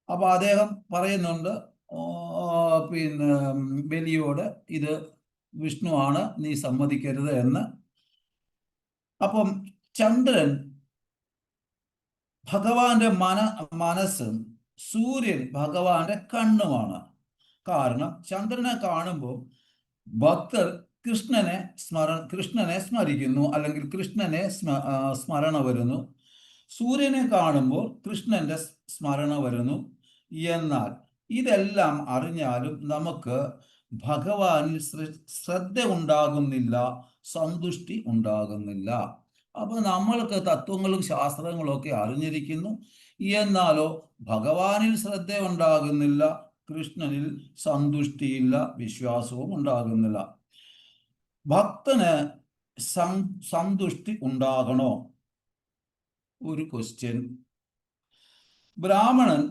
അപ്പൊ അദ്ദേഹം പറയുന്നുണ്ട് ബലിയോട്, ഇത് വിഷ്ണുവാണ്, നീ സമ്മതിക്കരുത് എന്ന്. അപ്പം ചന്ദ്രൻ ഭഗവാന്റെ മനസ്സും സൂര്യൻ ഭഗവാന്റെ കണ്ണുമാണ്. കാരണം ചന്ദ്രനെ കാണുമ്പോൾ ഭക്തർ കൃഷ്ണനെ സ്മരിക്കുന്നു, അല്ലെങ്കിൽ കൃഷ്ണനെ സ്മരണ വരുന്നു. സൂര്യനെ കാണുമ്പോൾ കൃഷ്ണന്റെ സ്മരണ വരുന്നു. എന്നാൽ ഇതെല്ലാം അറിഞ്ഞാലും നമുക്ക് ഭഗവാനിൽ ശ്രദ്ധ ഉണ്ടാകുന്നില്ല, സന്തുഷ്ടി ഉണ്ടാകുന്നില്ല. അപ്പൊ നമ്മൾക്ക് തത്വങ്ങളും ശാസ്ത്രങ്ങളും ഒക്കെ അറിഞ്ഞിരിക്കുന്നു, എന്നാലോ ഭഗവാനിൽ ശ്രദ്ധ ഉണ്ടാകുന്നില്ല, കൃഷ്ണനിൽ സന്തുഷ്ടിയില്ല, വിശ്വാസവും ഉണ്ടാകുന്നില്ല. ഭക്തന് സന്തുഷ്ടി ഉണ്ടാകണോ? ഒരു ക്വസ്റ്റ്യൻ. ബ്രാഹ്മണൻ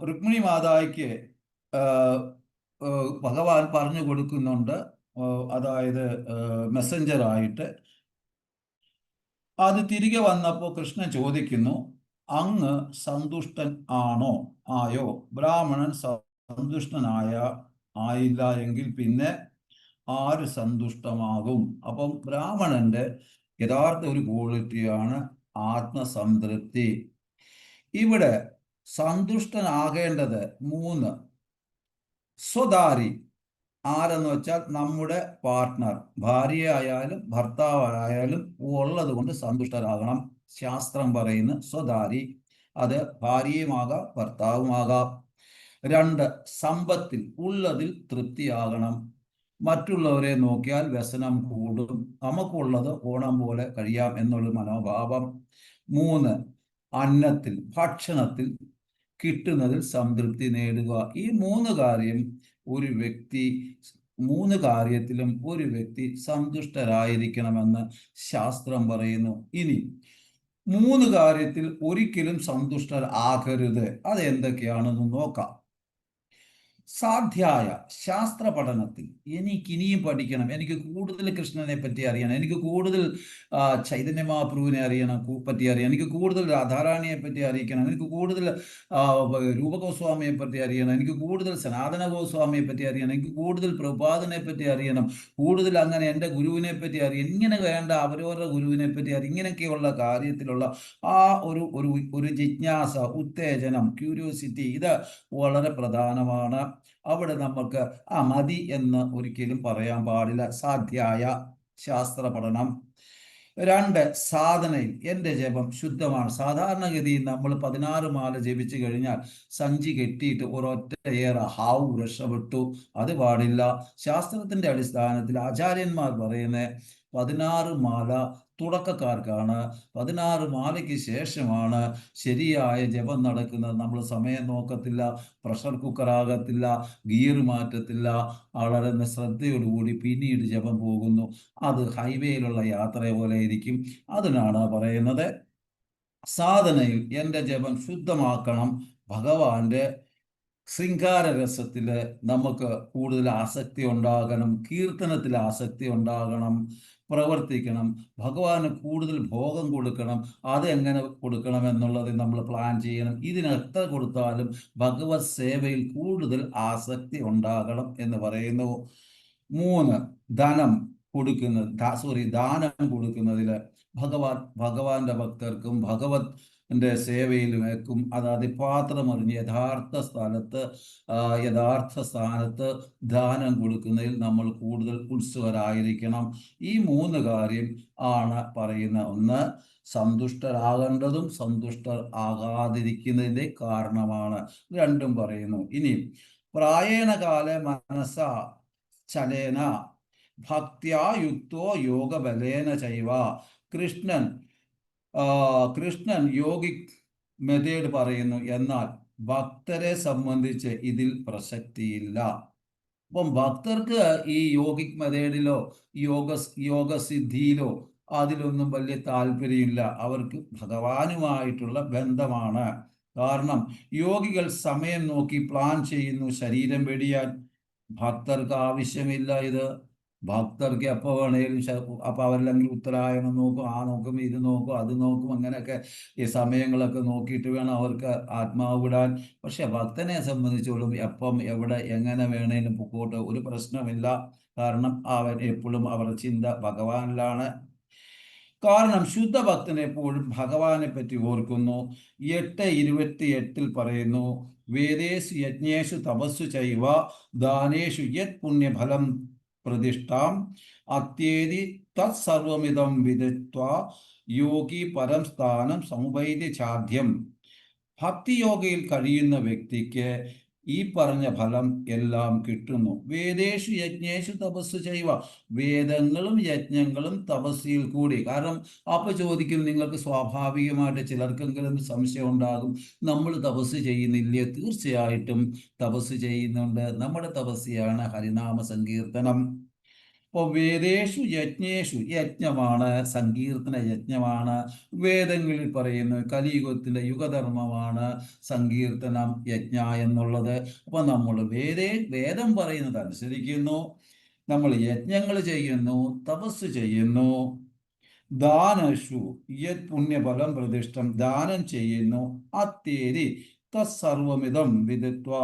രുക്മിണി മാതായ്ക്ക് ഭഗവാൻ പറഞ്ഞു കൊടുക്കുന്നുണ്ട്, അതായത് മെസ്സഞ്ചറായിട്ട്. അത് തിരികെ വന്നപ്പോൾ കൃഷ്ണൻ ചോദിക്കുന്നു, അങ്ങ് സന്തുഷ്ടൻ ആയോ? ബ്രാഹ്മണൻ ആയില്ല എങ്കിൽ പിന്നെ ആര് സന്തുഷ്ടമാകും? അപ്പം ബ്രാഹ്മണന്റെ യഥാർത്ഥ ഒരു ക്വാളിറ്റിയാണ് ആത്മസംതൃപ്തി. ഇവിടെ സന്തുഷ്ടനാകേണ്ടത് 3 സ്വദാരി ആരെന്ന് വെച്ചാൽ നമ്മുടെ പാർട്ട്ണർ, ഭാര്യയായാലും ഭർത്താവായാലും ഉള്ളത് കൊണ്ട് സന്തുഷ്ടരാകണം. ശാസ്ത്രം പറയുന്ന സ്വദാരി, അത് ഭാര്യയുമാകാം ഭർത്താവുമാകാം. 2, സമ്പത്തിൽ ഉള്ളതിൽ തൃപ്തിയാകണം. മറ്റുള്ളവരെ നോക്കിയാൽ വ്യസനം കൂടും, നമുക്കുള്ളത് ഓണം പോലെ കഴിയാം എന്നുള്ള മനോഭാവം. 3, അന്നത്തിൽ ഭക്ഷണത്തിൽ കിട്ടുന്നതിൽ സംതൃപ്തി നേടുക. ഈ 3 കാര്യത്തിലും ഒരു വ്യക്തി സന്തുഷ്ടരായിരിക്കണമെന്ന് ശാസ്ത്രം പറയുന്നു. ഇനി 3 കാര്യത്തിൽ ഒരിക്കലും സന്തുഷ്ടർ ആകരുത്, അത് എന്തൊക്കെയാണെന്ന് നോക്കാം. സാധ്യായ ശാസ്ത്ര പഠനത്തിൽ എനിക്ക് ഇനിയും പഠിക്കണം, എനിക്ക് കൂടുതൽ കൃഷ്ണനെ പറ്റി അറിയണം, എനിക്ക് കൂടുതൽ ചൈതന്യ മഹാപ്രഭുവിനെ പറ്റി അറിയണം, എനിക്ക് കൂടുതൽ രാധാറാണിയെ പറ്റി അറിയിക്കണം, എനിക്ക് കൂടുതൽ രൂപഗോസ്വാമിയെ പറ്റി അറിയണം, എനിക്ക് കൂടുതൽ സനാതന ഗോസ്വാമിയെ പറ്റി അറിയണം, എനിക്ക് കൂടുതൽ പ്രഭുപാദനെ പറ്റി അറിയണം, കൂടുതൽ അങ്ങനെ എൻ്റെ ഗുരുവിനെ പറ്റി അറിയണം, ഇങ്ങനെ വേണ്ട അവരവരുടെ ഗുരുവിനെ പറ്റി അറിയാം. ഇങ്ങനെയൊക്കെയുള്ള കാര്യത്തിലുള്ള ആ ഒരു ജിജ്ഞാസ, ഉത്തേജനം, ക്യൂരിയോസിറ്റി, ഇത് വളരെ പ്രധാനമാണ്. അവിടെ നമുക്ക് മതി എന്ന് ഒരിക്കലും പറയാൻ പാടില്ല. സാധ്യായ ശാസ്ത്ര പഠനം. 2, സാധനയിൽ എൻ്റെ ജപം ശുദ്ധമാണ്. സാധാരണഗതിയിൽ നമ്മൾ 16 മാല ജപിച്ചു കഴിഞ്ഞാൽ സഞ്ചി കെട്ടിയിട്ട് ഒരൊറ്റ ഹാവു രക്ഷപ്പെട്ടു, അത് പാടില്ല. ശാസ്ത്രത്തിന്റെ അടിസ്ഥാനത്തിൽ ആചാര്യന്മാർ പറയുന്നത് 16 മാല തുടക്കക്കാർക്കാണ്, 16 മാലയ്ക്ക് ശേഷമാണ് ശരിയായ ജപം നടക്കുന്നത്. നമ്മൾ സമയം നോക്കത്തില്ല, പ്രഷർ കുക്കറാകത്തില്ല, ഗിയർ മാറ്റത്തില്ല, വളരെ ശ്രദ്ധയോടുകൂടി പിന്നീട് ജപം പോകുന്നു. അത് ഹൈവേയിലുള്ള യാത്ര പോലെ ഇരിക്കും. അതിനാണ് പറയുന്നത് സാധനയിൽ എൻ്റെ ജപം ശുദ്ധമാക്കണം. ഭഗവാന്റെ ശൃംഗാരരസത്തിൽ നമുക്ക് കൂടുതൽ ആസക്തി ഉണ്ടാകണം, കീർത്തനത്തിൽ ആസക്തി ഉണ്ടാകണം, പ്രവർത്തിക്കണം, ഭഗവാന് കൂടുതൽ ഭോഗം കൊടുക്കണം. അത് എങ്ങനെ കൊടുക്കണം എന്നുള്ളത് നമ്മൾ പ്ലാൻ ചെയ്യണം. ഇതിനെത്ര കൊടുത്താലും ഭഗവത് സേവയിൽ കൂടുതൽ ആസക്തി ഉണ്ടാകണം എന്ന് പറയുന്നു. 3, ദാനം കൊടുക്കുന്നതിൽ ഭഗവാന്റെ ഭക്തർക്കും ഭഗവന്റെ സേവയിലുമേക്കും അതായത് പാത്രമറിഞ്ഞ് യഥാർത്ഥ സ്ഥാനത്ത് ദാനം കൊടുക്കുന്നതിൽ നമ്മൾ കൂടുതൽ ഉത്സുകരായിരിക്കണം. ഈ 3 കാര്യം ആണ് പറയുന്ന. 1, സന്തുഷ്ടരാകേണ്ടതും സന്തുഷ്ടർ ആകാതിരിക്കുന്നതിന്റെ കാരണമാണ്. 2 പറയുന്നു. ഇനി പ്രായേണ കാലേ മനസ്സാ ചലേന ഭക്ത്യാ യുക്തോ യോഗബലേന ചൈവ. കൃഷ്ണൻ യോഗിക് മെത്തേഡ് പറയുന്നു, എന്നാൽ ഭക്തരെ സംബന്ധിച്ച് ഇതിൽ പ്രസക്തിയില്ല. അപ്പം ഭക്തർക്ക് ഈ യോഗിക് മെത്തേഡിലോ യോഗസിദ്ധിയിലോ അതിലൊന്നും വലിയ താല്പര്യമില്ല. അവർക്ക് ഭഗവാനുമായിട്ടുള്ള ബന്ധമാണ്. കാരണം യോഗികൾ സമയം നോക്കി പ്ലാൻ ചെയ്യുന്നു ശരീരം വെടിയാൻ. ഭക്തർക്ക് ആവശ്യമില്ല ഇത്. ഭക്തർക്ക് എപ്പോൾ വേണേലും അപ്പം അവരെല്ലാം ഉത്തരായണം നോക്കും, നോക്കും, ഇത് നോക്കും, അത് നോക്കും, അങ്ങനെയൊക്കെ ഈ സമയങ്ങളൊക്കെ നോക്കിയിട്ട് വേണം അവർക്ക് ആത്മാവ് വിടാൻ. പക്ഷെ ഭക്തനെ സംബന്ധിച്ചോളം എപ്പം എവിടെ എങ്ങനെ വേണേലും പൊക്കോട്ട്, ഒരു പ്രശ്നമില്ല. കാരണം അവൻ എപ്പോഴും അവരുടെ ചിന്ത ഭഗവാനിലാണ്. കാരണം ശുദ്ധഭക്തൻ എപ്പോഴും ഭഗവാനെ പറ്റി ഓർക്കുന്നു. 8:28 പറയുന്നു, വേദേഷു യജ്ഞേഷു തപസ്സു ചൈവ ദാനേഷു യത് പുണ്യഫലം പ്രതിഷ്ഠാം അത്യേതി തത്സർവമിതം വിദിത്വാ യോഗി പരം സ്ഥാനം സമുപൈതി ചാദ്യം. ഭക്തിയോഗയിൽ കഴിയുന്ന വ്യക്തിക്ക് ഈ പറഞ്ഞ ഫലം എല്ലാം കിട്ടുന്നു. വേദേഷു യജ്ഞേഷു തപസ്സു ചെയ്വ, വേദങ്ങളും യജ്ഞങ്ങളും തപസ്സിൽ കൂടി. കാരണം അപ്പൊ ചോദിക്കും, നിങ്ങൾക്ക് സ്വാഭാവികമായിട്ട് ചിലർക്കെങ്കിലും സംശയം ഉണ്ടാകും, നമ്മൾ തപസ് ചെയ്യുന്നില്ലേ? തീർച്ചയായിട്ടും തപസ് ചെയ്യുന്നുണ്ട്. നമ്മുടെ തപസ്യാണ് ഹരിനാമ സങ്കീർത്തനം. അപ്പോൾ വേദേഷു യജ്ഞേഷു, യജ്ഞമാണ്, സങ്കീർത്തന യജ്ഞമാണ്. വേദങ്ങളിൽ പറയുന്നു കലിയുഗത്തിലെ യുഗധർമ്മമാണ് സങ്കീർത്തനം, യജ്ഞ എന്നുള്ളത്. അപ്പൊ നമ്മൾ വേദം പറയുന്നത് അനുസരിക്കുന്നു, നമ്മൾ യജ്ഞങ്ങൾ ചെയ്യുന്നു, തപസ് ചെയ്യുന്നു. ദാനഷു യത് പുണ്യഫലം പ്രതിഷ്ഠം, ദാനം ചെയ്യുന്നു. അത്തേരി തത്സർവമിതം വിദിത്വാ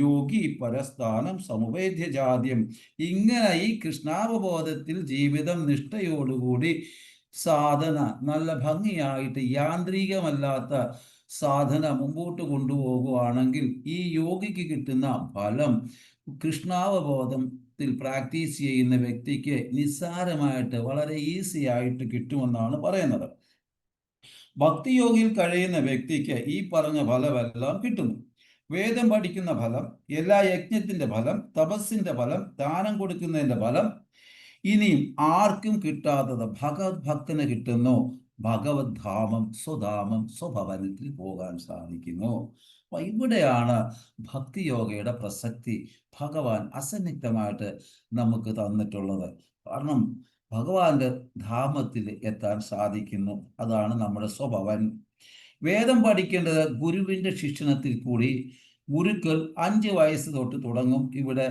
യോഗി പരസ്ഥാനം സമുപേദ്യ ജാദ്യം. ഇങ്ങനെ ഈ കൃഷ്ണാവബോധത്തിൽ ജീവിതം നിഷ്ഠയോടുകൂടി സാധന നല്ല ഭംഗിയായിട്ട് യാന്ത്രികമല്ലാത്ത സാധന മുമ്പോട്ട് കൊണ്ടുപോകുകയാണെങ്കിൽ ഈ യോഗിക്ക് കിട്ടുന്ന ഫലം കൃഷ്ണാവബോധത്തിൽ പ്രാക്ടീസ് ചെയ്യുന്ന വ്യക്തിക്ക് നിസ്സാരമായിട്ട് വളരെ ഈസി ആയിട്ട് കിട്ടുമെന്നാണ് പറയുന്നത്. ഭക്തിയോഗിയിൽ കഴിയുന്ന വ്യക്തിക്ക് ഈ പറഞ്ഞ ഫലമെല്ലാം കിട്ടുന്നു. വേദം പഠിക്കുന്ന ഫലം, എല്ലാ യജ്ഞത്തിന്റെ ഫലം, തപസ്സിന്റെ ഫലം, ദാനം കൊടുക്കുന്നതിന്റെ ഫലം, ഇനിയും ആർക്കും കിട്ടാത്തത് ഭഗവത് ഭക്തന് കിട്ടുന്നു. ഭഗവത് ധാമം, സ്വധാമം, സ്വഭവനത്തിൽ പോകാൻ സാധിക്കുന്നു. അപ്പൊ ഇവിടെയാണ് ഭക്തിയോഗയുടെ പ്രസക്തി ഭഗവാൻ അസന്നിഗ്ധമായിട്ട് നമുക്ക് തന്നിട്ടുള്ളത്. കാരണം ഭഗവാന്റെ ധാമത്തിൽ എത്താൻ സാധിക്കുന്നു. അതാണ് നമ്മുടെ സ്വഭവൻ. വേദം പഠിക്കേണ്ടത് ഗുരുവിന്റെ ശിക്ഷണത്തിൽ കൂടി. ഗുരുക്കൾ 5 വയസ്സ് തൊട്ട് തുടങ്ങും. ഇവിടെ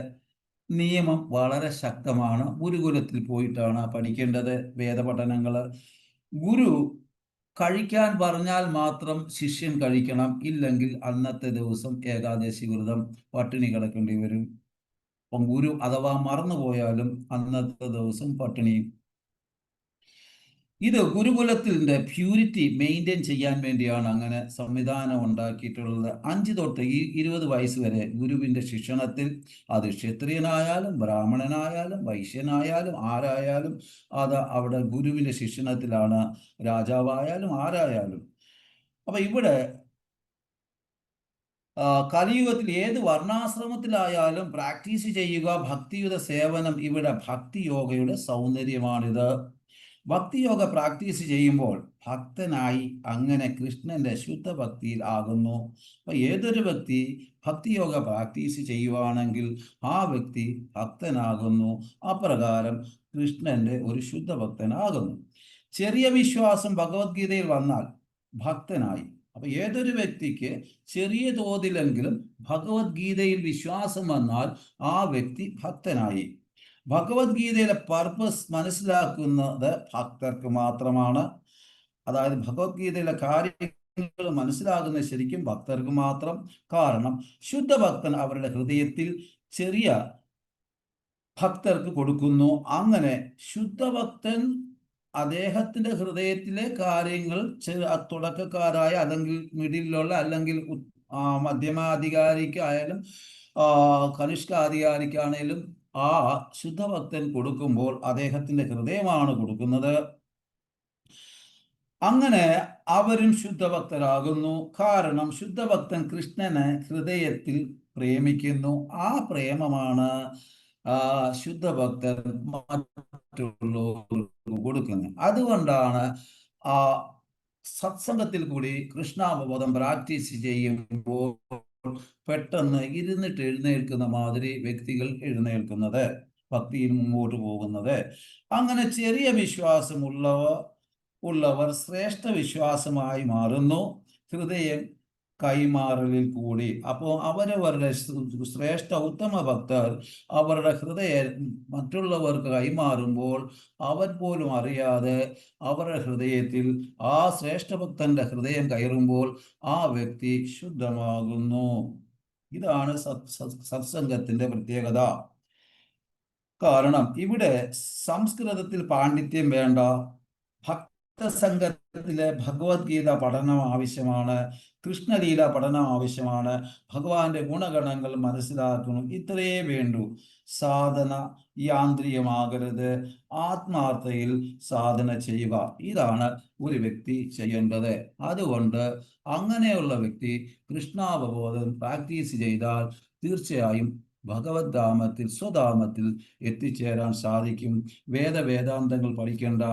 നിയമം വളരെ ശക്തമാണ്. ഗുരുകുലത്തിൽ പോയിട്ടാണ് പഠിക്കേണ്ടത് വേദപഠനങ്ങൾ. ഗുരു കഴിക്കാൻ പറഞ്ഞാൽ മാത്രം ശിഷ്യൻ കഴിക്കണം. ഇല്ലെങ്കിൽ അന്നത്തെ ദിവസം ഏകാദശി വ്രതം പട്ടിണി കിടക്കേണ്ടി വരും. അപ്പം ഗുരു അഥവാ മറന്നുപോയാലും അന്നത്തെ ദിവസം പട്ടിണിയും. ഇത് ഗുരുകുലത്തിന്റെ പ്യൂരിറ്റി മെയിൻറ്റെയിൻ ചെയ്യാൻ വേണ്ടിയാണ് അങ്ങനെ സംവിധാനം ഉണ്ടാക്കിയിട്ടുള്ളത്. 5 തൊട്ട് 20 വയസ്സ് വരെ ഗുരുവിന്റെ ശിക്ഷണത്തിൽ, അത് ക്ഷത്രിയനായാലും ബ്രാഹ്മണനായാലും വൈശ്യനായാലും ആരായാലും അത് അവിടെ ഗുരുവിന്റെ ശിക്ഷണത്തിലാണ്. രാജാവായാലും ആരായാലും. അപ്പൊ ഇവിടെ കലിയുഗത്തിൽ ഏത് വർണ്ണാശ്രമത്തിലായാലും പ്രാക്ടീസ് ചെയ്യുക ഭക്തിയുത സേവനം. ഇവിടെ ഭക്തിയോഗയുടെ സൗന്ദര്യമാണിത്. ഭക്തിയോഗ പ്രാക്ടീസ് ചെയ്യുമ്പോൾ ഭക്തനായി അങ്ങനെ കൃഷ്ണന്റെ ശുദ്ധഭക്തിയിൽ ആകുന്നു. അപ്പൊ ഏതൊരു വ്യക്തി ഭക്തിയോഗ പ്രാക്ടീസ് ചെയ്യുവാണെങ്കിൽ ആ വ്യക്തി ഭക്തനാകുന്നു. അപ്രകാരം കൃഷ്ണന്റെ ഒരു ശുദ്ധഭക്തനാകുന്നു. ചെറിയ വിശ്വാസം ഭഗവത്ഗീതയിൽ വന്നാൽ ഭക്തനായി. അപ്പൊ ഏതൊരു വ്യക്തിക്ക് ചെറിയ തോതിലെങ്കിലും ഭഗവത്ഗീതയിൽ വിശ്വാസം വന്നാൽ ആ വ്യക്തി ഭക്തനായി. ഭഗവത്ഗീതയിലെ പർപ്പസ് മനസ്സിലാക്കുന്നത് ഭക്തർക്ക് മാത്രമാണ്. അതായത് ഭഗവത്ഗീതയിലെ കാര്യങ്ങൾ മനസ്സിലാകുന്നത് ശരിക്കും ഭക്തർക്ക് മാത്രം. കാരണം ശുദ്ധഭക്തൻ അവരുടെ ഹൃദയത്തിൽ ചെറിയ ഭക്തർക്ക് കൊടുക്കുന്നു. അങ്ങനെ ശുദ്ധഭക്തൻ അദ്ദേഹത്തിന്റെ ഹൃദയത്തിലെ കാര്യങ്ങൾ തുടക്കക്കാരായ അല്ലെങ്കിൽ മിഡിലുള്ള അല്ലെങ്കിൽ മധ്യമാധികാരിക്കായാലും കനിഷ്കാധികാരിക്കാണേലും ആ ശുദ്ധഭക്തൻ കൊടുക്കുമ്പോൾ അദ്ദേഹത്തിന്റെ ഹൃദയമാണ് കൊടുക്കുന്നത്. അങ്ങനെ അവരും ശുദ്ധഭക്തരാകുന്നു. കാരണം ശുദ്ധഭക്തൻ കൃഷ്ണനെ ഹൃദയത്തിൽ പ്രേമിക്കുന്നു. ആ പ്രേമമാണ് ശുദ്ധഭക്തൻ മറ്റുള്ളവർക്ക് കൊടുക്കുന്നത്. അതുകൊണ്ടാണ് ആ സത്സംഗത്തിൽ കൂടി കൃഷ്ണാവബോധം പ്രാക്ടീസ് ചെയ്യുമ്പോൾ പെട്ടെന്ന് ഇരുന്നിട്ട് എഴുന്നേൽക്കുന്ന മാതിരി വ്യക്തികൾ എഴുന്നേൽക്കുന്നത്, ഭക്തിയിൽ മുമ്പോട്ട് പോകുന്നത്. അങ്ങനെ ചെറിയ വിശ്വാസമുള്ളവർ ശ്രേഷ്ഠ വിശ്വാസമായി മാറുന്നു ഹൃദയം കൈമാറലിൽ കൂടി. അപ്പോൾ അവരവരുടെ ശ്രേഷ്ഠ ഉത്തമ ഭക്തർ അവരുടെ ഹൃദയം മറ്റുള്ളവർക്ക് കൈമാറുമ്പോൾ അവർ പോലും അറിയാതെ അവരുടെ ഹൃദയത്തിൽ ആ ശ്രേഷ്ഠഭക്തന്റെ ഹൃദയം കയറുമ്പോൾ ആ വ്യക്തി ശുദ്ധമാകുന്നു. ഇതാണ് സത്സംഗത്തിന്റെ പ്രത്യേകത. കാരണം ഇവിടെ സംസ്കൃതത്തിൽ പാണ്ഡിത്യം വേണ്ട. ഭക്തസംഘത്തിലെ ഭഗവത്ഗീത പഠനം ആവശ്യമാണ്. കൃഷ്ണലീല പഠനം ആവശ്യമാണ്. ഭഗവാന്റെ ഗുണഗണങ്ങൾ മനസ്സിലാക്കണം. ഇത്രയേ വേണ്ടൂ. സാധന യാന്ത്രികമാകരുത്. ആത്മാർത്ഥയിൽ സാധന ചെയ്യുക. ഇതാണ് ഒരു വ്യക്തി ചെയ്യേണ്ടത്. അതുകൊണ്ട് അങ്ങനെയുള്ള വ്യക്തി കൃഷ്ണാവബോധം പ്രാക്ടീസ് ചെയ്താൽ തീർച്ചയായും ഭഗവത് ധാമത്തിൽ സ്വധാമത്തിൽ എത്തിച്ചേരാൻ സാധിക്കും. വേദാന്തങ്ങൾ പഠിക്കേണ്ട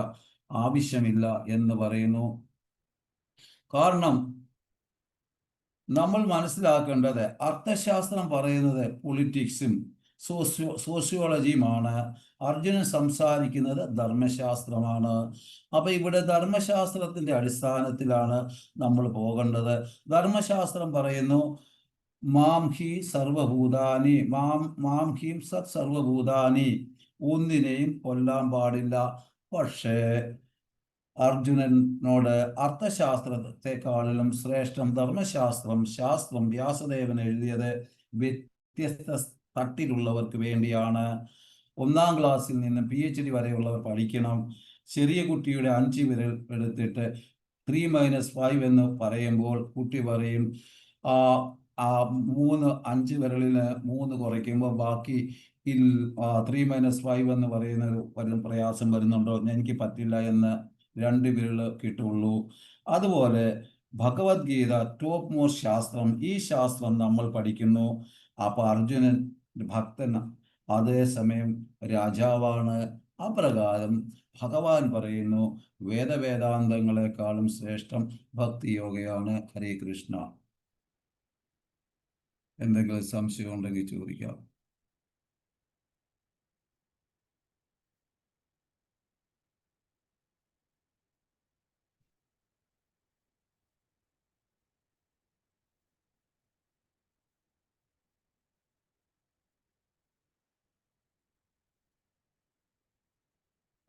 ആവശ്യമില്ല എന്ന് പറയുന്നു. കാരണം നമ്മൾ മനസ്സിലാക്കേണ്ടത് അർത്ഥശാസ്ത്രം പറയുന്നത് പൊളിറ്റിക്സും സോഷ്യോളജിയുമാണ്. അർജുനൻ സംസാരിക്കുന്നത് ധർമ്മശാസ്ത്രമാണ്. അപ്പൊ ഇവിടെ ധർമ്മശാസ്ത്രത്തിന്റെ അടിസ്ഥാനത്തിലാണ് നമ്മൾ പോകേണ്ടത്. ധർമ്മശാസ്ത്രം പറയുന്നു മാം ഹി സർവഭൂതാനി മാം ഹീം സത് സർവഭൂതാനി, ഒന്നിനെയും കൊല്ലാൻ പാടില്ല. പക്ഷേ അർജുനനോട് അർത്ഥശാസ്ത്രത്തെക്കാളിലും ശ്രേഷ്ഠം ശാസ്ത്രം വ്യാസദേവൻ എഴുതിയത് വ്യത്യസ്ത തട്ടിലുള്ളവർക്ക് വേണ്ടിയാണ്. 1-ാം ക്ലാസ്സിൽ നിന്ന് PhD വരെയുള്ളവർ പഠിക്കണം. ചെറിയ കുട്ടിയുടെ 5 വിരൽ എടുത്തിട്ട് 3 - 5 എന്ന് പറയുമ്പോൾ കുട്ടി പറയും ആ 5 വിരലിന് 3 കുറയ്ക്കുമ്പോൾ ബാക്കി 3 - 5 എന്ന് പറയുന്ന ഒരു പ്രയാസം വരുന്നുണ്ടോ? എനിക്ക് പറ്റില്ല എന്ന് 2 വിരല് കിട്ടുള്ളൂ. അതുപോലെ ഭഗവത്ഗീത ടോപ്പ് മോസ്റ്റ് ശാസ്ത്രം. ഈ ശാസ്ത്രം നമ്മൾ പഠിക്കുന്നു. അപ്പൊ അർജുനൻ ഭക്തൻ, അതേസമയം രാജാവാണ്. അപ്രകാരം ഭഗവാൻ പറയുന്നു വേദവേദാന്തങ്ങളെക്കാളും ശ്രേഷ്ഠം ഭക്തിയോഗയാണ്. ഹരേ കൃഷ്ണ. എന്തെങ്കിലും സംശയം ഉണ്ടെങ്കിൽ ചോദിക്കാം.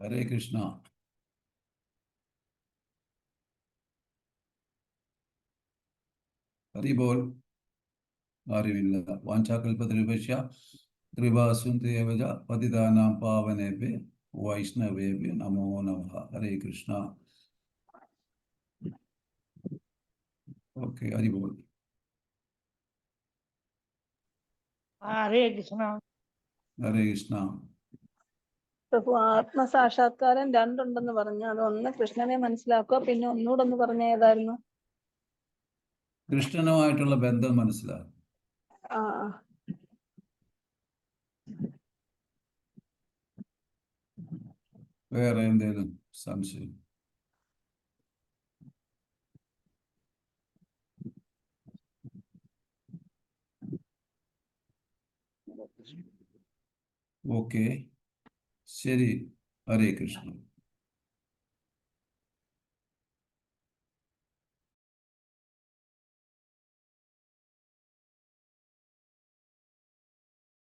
ഹരേ കൃഷ്ണ. ഹരിബോൾ. ആരുമില്ല. വാഞ്ചാകൽപതരുപേക്ഷ കൃപാസുന്ദേവജ പതിതാനാം പാവനേഭ്യ വൈഷ്ണവേഭ്യ നമോ നമഃ. ഹരേ കൃഷ്ണ. ഓക്കെ, ഹരിബോൾ. ഹരേ കൃഷ്ണ. ഹരേ കൃഷ്ണ. പ്രഭു, ആത്മസാക്ഷാത്കാരം 2 ഉണ്ടെന്ന് പറഞ്ഞു. അത് ഒന്ന് കൃഷ്ണനെ മനസ്സിലാക്കുക, പിന്നെ ഒന്നുകൂടെ ഒന്ന് പറഞ്ഞ ഏതായിരുന്നു? കൃഷ്ണനുമായിട്ടുള്ള ബന്ധം മനസ്സിലാക്കും. ആ വേറെ എന്തെങ്കിലും സംശയം? ഓക്കെ, ശരി. ഹരേ കൃഷ്ണ.